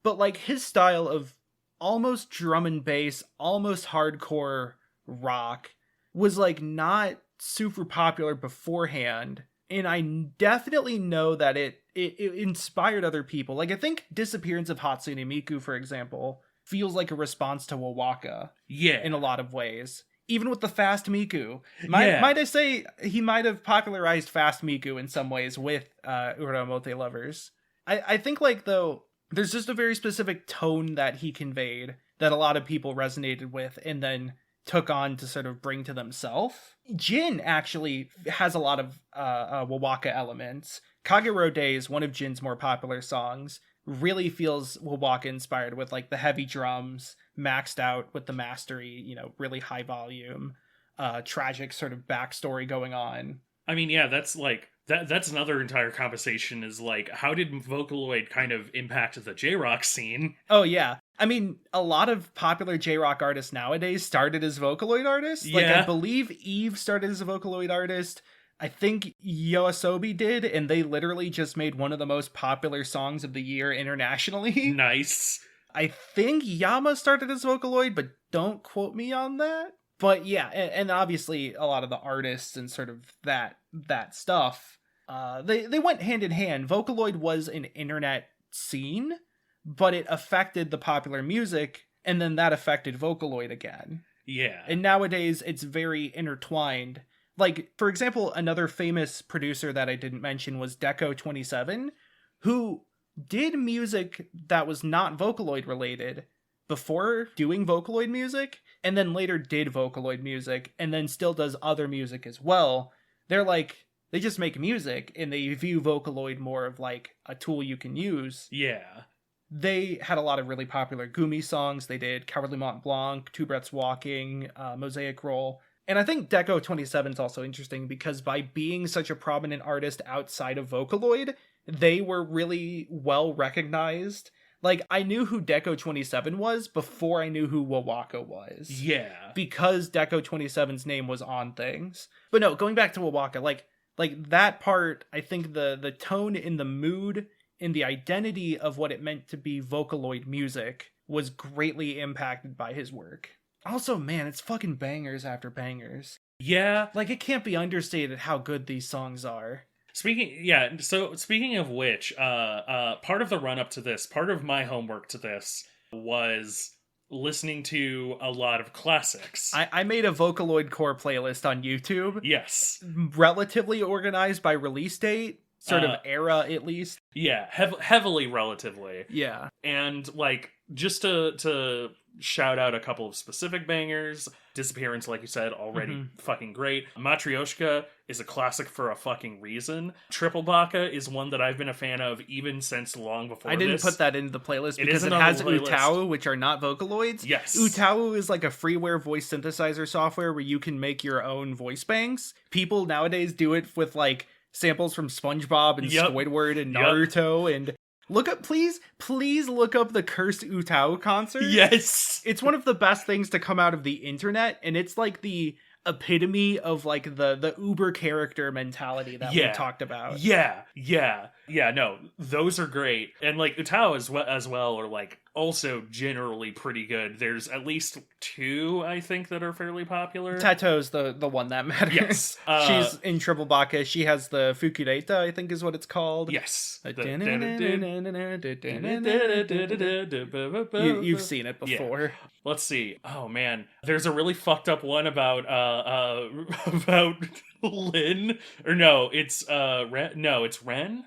But like his style of almost drum and bass, almost hardcore rock was like not super popular beforehand. And I definitely know that it inspired other people. Like, I think Disappearance of Hatsune Miku, for example, feels like a response to Wowaka.
Yeah.
In a lot of ways. Even with the Fast Miku. Might I say, he might have popularized Fast Miku in some ways with Uramote Lovers. I think, like, though, there's just a very specific tone that he conveyed that a lot of people resonated with and then took on to sort of bring to themselves. Jin actually has a lot of Wowaka elements, Kagero Days, one of Jin's more popular songs, really feels Wowaka inspired with like the heavy drums, maxed out with the mastery, you know, really high volume, tragic sort of backstory going on.
I mean, yeah, that's like that's another entire conversation is like, how did Vocaloid kind of impact the J-rock scene?
Oh yeah. I mean, a lot of popular J-rock artists nowadays started as Vocaloid artists. Like,
Yeah.
I believe Eve started as a Vocaloid artist. I think Yoasobi did, and they literally just made one of the most popular songs of the year internationally.
Nice.
I think Yama started as Vocaloid, but don't quote me on that. But yeah, and obviously a lot of the artists and sort of that stuff, they went hand in hand. Vocaloid was an internet scene, but it affected the popular music, and then that affected Vocaloid again.
Yeah.
And nowadays it's very intertwined. Like, for example, another famous producer that I didn't mention was Deco27, who did music that was not Vocaloid related before doing Vocaloid music, and then later did Vocaloid music, and then still does other music as well. They're like, they just make music, and they view Vocaloid more of like a tool you can use.
Yeah.
They had a lot of really popular Gumi songs. They did Cowardly Mont Blanc, Two Breaths Walking, Mosaic Roll. And I think Deco27 is also interesting because by being such a prominent artist outside of Vocaloid, they were really well recognized. Like, I knew who Deco27 was before I knew who Wowaka was.
Yeah.
Because Deco27's name was on things. But no, going back to Wowaka, like that part, I think the tone and the mood and the identity of what it meant to be Vocaloid music was greatly impacted by his work. Also, man, it's fucking bangers after bangers.
Yeah.
Like, it can't be understated how good these songs are.
Speaking of which, part of the run up to this, part of my homework to this was listening to a lot of classics.
I made a Vocaloid core playlist on YouTube.
Yes.
Relatively organized by release date, sort of era at least.
Yeah, heavily relatively.
Yeah.
And like, just to shout out a couple of specific bangers. Disappearance, like you said, already fucking great. Matryoshka is a classic for a fucking reason. Triple Baka is one that I've been a fan of even since long before
I didn't
this.
put that into the playlist because
isn't
it
on
has
the playlist.
Utau, which are not Vocaloids.
Yes.
Utau is like a freeware voice synthesizer software where you can make your own voice banks. People nowadays do it with like samples from SpongeBob and
Yep.
Squidward and Naruto and look up, please look up the Cursed Utau concert.
Yes.
It's one of the best things to come out of the internet, and it's like the epitome of like the uber character mentality that we talked about.
No, those are great. And like Utau as well are like also generally pretty good. There's at least two, I think, that are fairly popular.
Tato's the one that matters.
Yes.
She's in Triple Baka. She has the Fukureta, I think is what it's called.
Yes.
You've seen it before.
Yeah. Let's see. Oh man, there's a really fucked up one about Lynn. Or no, it's Ren. No, it's Ren.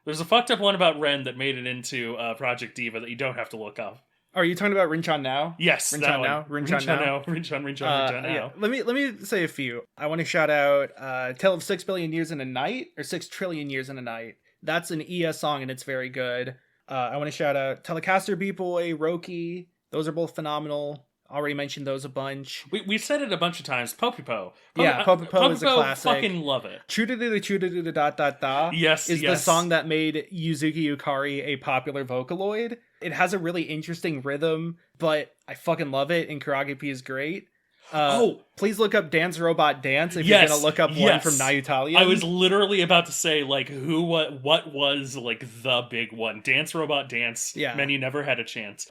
There's a fucked up one about Ren that made it into Project Diva that you don't have to look up.
Are you talking about Rinchan Now?
Yes,
Rinchan Now. Rinchan Now.
Rinchan Now.
Yeah. Let me say a few. I want to shout out Tale of 6 Billion Years in a Night, or 6 Trillion Years in a Night. That's an ES song and it's very good. I want to shout out Telecaster B-Boy, Roki. Those are both phenomenal. Already mentioned those a bunch.
We've said it a bunch of times. Popipo.
Popipo is a classic.
Fucking love it.
Chudadada dot dot da.
Yes,
is the song that made Yuzuki Yukari a popular Vocaloid. It has a really interesting rhythm, but I fucking love it, and Karagipi is great. Please look up Dance Robot Dance if you're gonna look up one from Nayutalian.
I was literally about to say, like, what was like the big one? Dance Robot Dance.
Yeah.
Man, you never had a chance.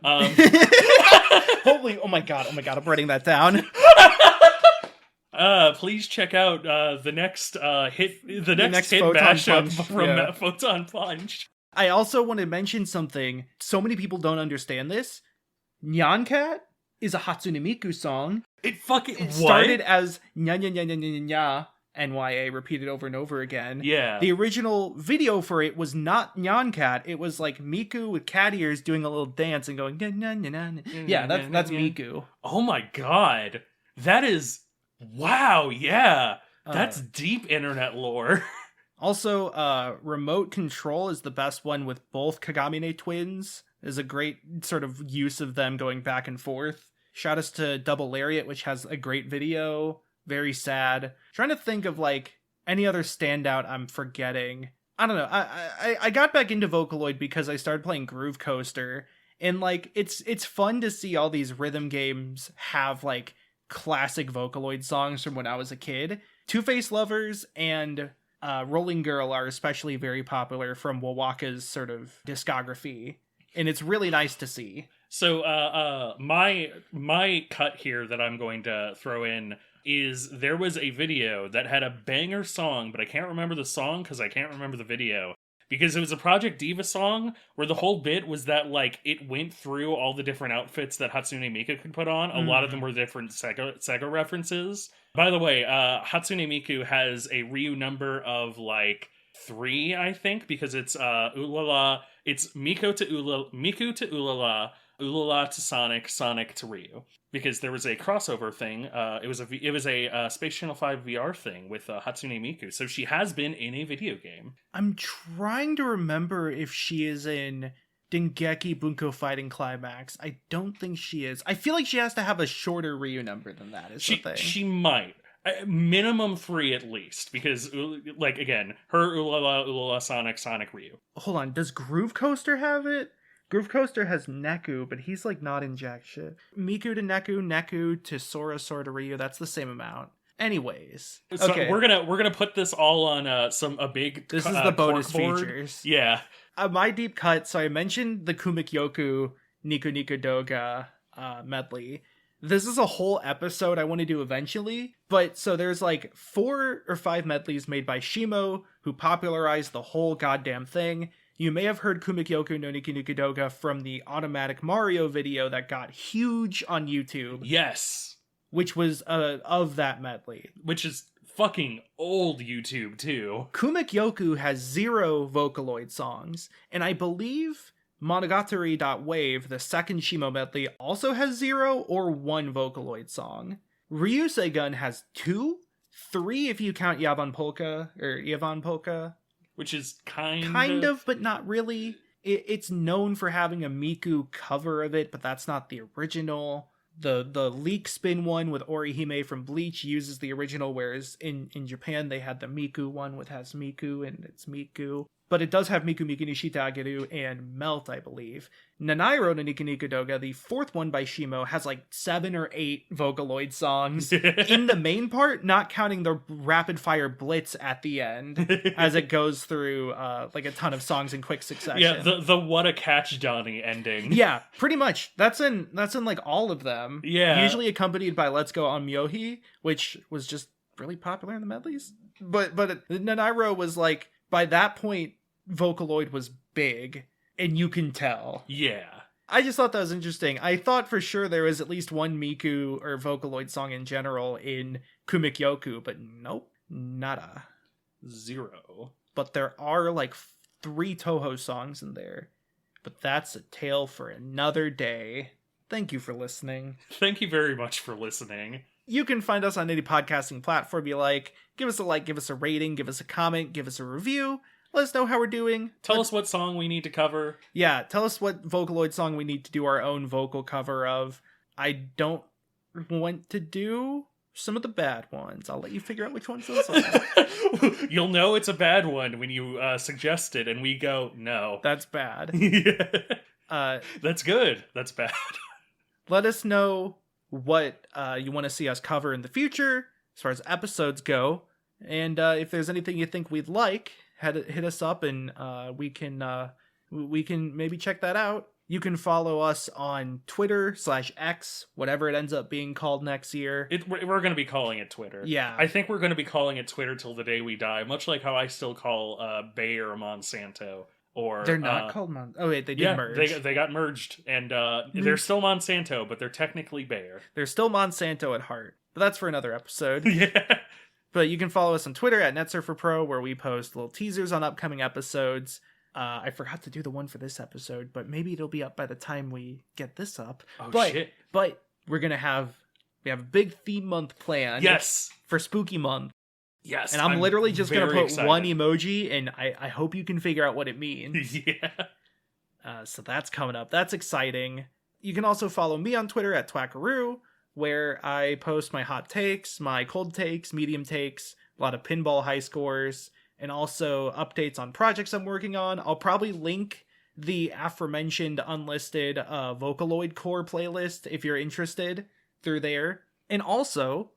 Holy, oh my god, I'm writing that down.
Please check out the next hit hit
Photon
mashup
Punch.
from Photon Punch.
I also want to mention something. So many people don't understand this. Nyan Cat is a Hatsune Miku song.
It
started as nya nya nya nya nya nya NYA repeated over and over again.
Yeah.
The original video for it was not Nyan Cat. It was like Miku with cat ears doing a little dance and going nya nya nya nya. Yeah, that's Miku.
Oh my god. That is wow, yeah. That's deep internet lore.
Also, remote control is the best one with both Kagamine twins. Is a great sort of use of them going back and forth. Shout outs to Double Lariat, which has a great video. Very sad. Trying to think of like any other standout I'm forgetting. I don't know. I got back into Vocaloid because I started playing Groove Coaster, and like it's fun to see all these rhythm games have like classic Vocaloid songs from when I was a kid. Two-Face Lovers and Rolling Girl are especially very popular from Wowaka's sort of discography, and it's really nice to see.
So my cut here that I'm going to throw in is there was a video that had a banger song, but I can't remember the song because I can't remember the video. Because it was a Project Diva song where the whole bit was that, like, it went through all the different outfits that Hatsune Miku could put on. A lot of them were different Sega references. By the way, Hatsune Miku has a Ryu number of, like, 3, I think, because it's Ulala. It's Miku to Ulala, Ulala to Sonic, Sonic to Ryu. Because there was a crossover thing. It was a Space Channel 5 VR thing with Hatsune Miku. So she has been in a video game.
I'm trying to remember if she is in Dengeki Bunko Fighting Climax. I don't think she is. I feel like she has to have a shorter Ryu number than that. The thing.
She might. Minimum 3 at least. Because, like, again, her Ulala, Sonic, Sonic, Ryu.
Hold on. Does Groove Coaster have it? Groove Coaster has Neku, but he's like not in jack shit. Miku to Neku, Neku to Sora, Sora to Ryu, that's the same amount. Anyways.
So
okay.
we're gonna put this all on a big
This is the bonus
corkboard.
features.
Yeah.
My deep cut, so I mentioned the Kumikyoku Niku Niku Doga medley. This is a whole episode I want to do eventually, but so there's like 4 or 5 medleys made by Shimo, who popularized the whole goddamn thing. You may have heard Kumikyoku no Niku Niku Doga from the Automatic Mario video that got huge on YouTube.
Yes.
Which was of that medley.
Which is fucking old YouTube, too.
Kumikyoku has 0 Vocaloid songs, and I believe Monogatari.wave, the second Shimo medley, also has 0 or 1 Vocaloid song. Ryusei Gun has 2, 3 if you count Yavan Polka.
Which is kind
of, but not really. It's known for having a Miku cover of it, but that's not the original. The leak spin one with Orihime from Bleach uses the original, whereas in Japan they had the Miku one with has Miku and it's Miku. But it does have Miku Miku Nishita Ageru and Melt, I believe. Nanairo no Niku Niku Doga, the 4th one by Shimo, has like 7 or 8 Vocaloid songs in the main part, not counting the rapid fire blitz at the end as it goes through like a ton of songs in quick succession.
Yeah, the What a Catch Donnie ending.
Yeah, pretty much. That's in like all of them.
Yeah.
Usually accompanied by Let's Go on Myohi, which was just really popular in the medleys. But Nanairo was like, by that point, Vocaloid was big, and you can tell.
Yeah.
I just thought that was interesting. I thought for sure there was at least one Miku or Vocaloid song in general in Kumikyoku, but nope, nada.
0.
But there are like 3 Toho songs in there. But that's a tale for another day. Thank you for listening.
Thank you very much for listening.
You can find us on any podcasting platform you like. Give us a like, give us a rating, give us a comment, give us a review. Let us know how we're doing.
Tell us what song we need to cover.
Yeah, tell us what Vocaloid song we need to do our own vocal cover of. I don't want to do some of the bad ones. I'll let you figure out which ones those are.
You'll know it's a bad one when you suggest it and we go, no.
That's bad.
Yeah. That's good. That's bad.
Let us know what you want to see us cover in the future as far as episodes go. And if there's anything you think we'd like, hit us up and we can maybe check that out. You can follow us on Twitter /X, whatever it ends up being called next year.
We're going to be calling it Twitter.
Yeah.
I think we're going to be calling it Twitter till the day we die, much like how I still call Bayer Monsanto. Or
they're not called Monsanto. Oh wait, they did merge.
They got merged, and they're still Monsanto, but they're technically Bayer.
They're still Monsanto at heart. But that's for another episode.
Yeah.
But you can follow us on Twitter @NetSurferPro, where we post little teasers on upcoming episodes. I forgot to do the one for this episode, but maybe it'll be up by the time we get this up.
Oh, shit.
But we have a big theme month planned.
Yes.
For Spooky Month.
Yes,
And I'm literally just going to
very
put
excited.
one emoji, and I hope you can figure out what it means.
Yeah.
So that's coming up. That's exciting. You can also follow me on Twitter at Twackaroo, where I post my hot takes, my cold takes, medium takes, a lot of pinball high scores, and also updates on projects I'm working on. I'll probably link the aforementioned unlisted Vocaloid core playlist if you're interested through there. And also,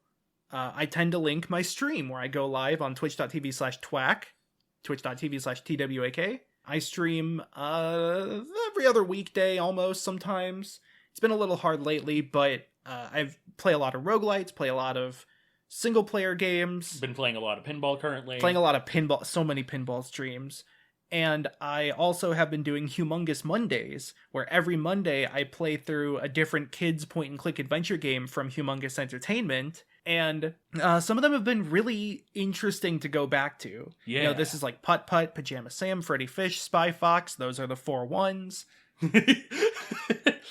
I tend to link my stream where I go live on twitch.tv/twack, twitch.tv/twak. I stream every other weekday almost sometimes. It's been a little hard lately, but I play a lot of roguelites, play a lot of single player games.
Been playing a lot of pinball currently.
Playing a lot of pinball, so many pinball streams. And I also have been doing Humongous Mondays, where every Monday I play through a different kids point and click adventure game from Humongous Entertainment. And some of them have been really interesting to go back to.
Yeah.
You know, this is like Putt Putt, Pajama Sam, Freddy Fish, Spy Fox. Those are the 4 ones.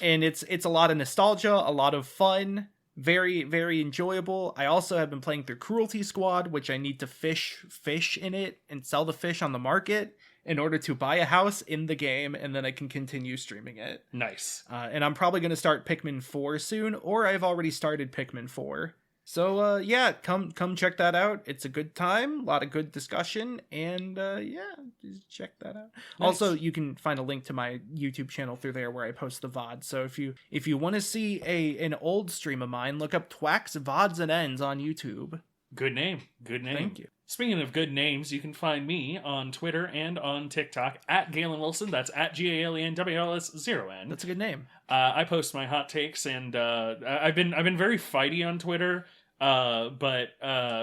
And it's a lot of nostalgia, a lot of fun, very, very enjoyable. I also have been playing through Cruelty Squad, which I need to fish in it and sell the fish on the market in order to buy a house in the game, and then I can continue streaming it.
Nice.
And I'm probably going to start Pikmin 4 soon, or I've already started Pikmin 4. So, yeah, come check that out. It's a good time, a lot of good discussion, and, yeah, just check that out.
Nice.
Also, you can find a link to my YouTube channel through there where I post the VOD. So if you want to see an old stream of mine, look up Twack's VODs and Ends on YouTube.
Good name. Good name.
Thank you.
Speaking of good names, you can find me on Twitter and on TikTok at Galen Wilson. That's at GALENWLS0N.
That's a good name.
I post my hot takes, and I've been very fighty on Twitter. But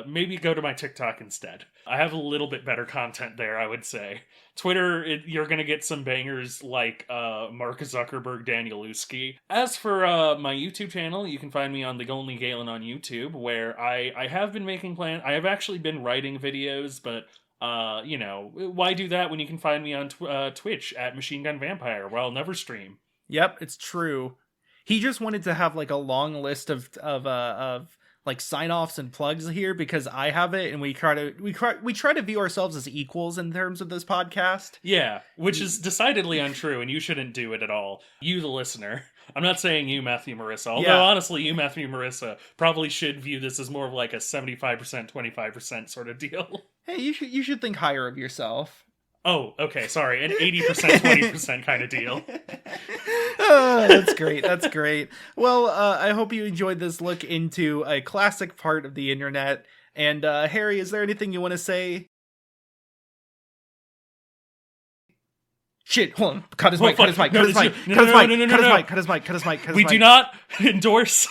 maybe go to my TikTok instead. I have a little bit better content there, I would say. Twitter, you're gonna get some bangers like Mark Zuckerberg, Danielewski. As for my YouTube channel, you can find me on The Only Galen on YouTube, where I have been making plans. I have actually been writing videos, but you know, why do that when you can find me on Twitch at Machine Gun Vampire, where I'll never stream.
Yep, it's true. He just wanted to have like a long list of like sign-offs and plugs here because I have it, and we try to view ourselves as equals in terms of this podcast.
Yeah, which is decidedly untrue, and you shouldn't do it at all. You, the listener. I'm not saying you, Matthew Marissa. Although, honestly, you, Matthew Marissa, probably should view this as more of like a 75%, 25% sort of deal.
Hey, you should think higher of yourself.
Oh, okay, sorry. An 80%, 20% kind of deal.
Oh, that's great. That's great. Well, I hope you enjoyed this look into a classic part of the internet. And Harry, is there anything you want to say? Shit, hold on. Cut his mic.
We do not endorse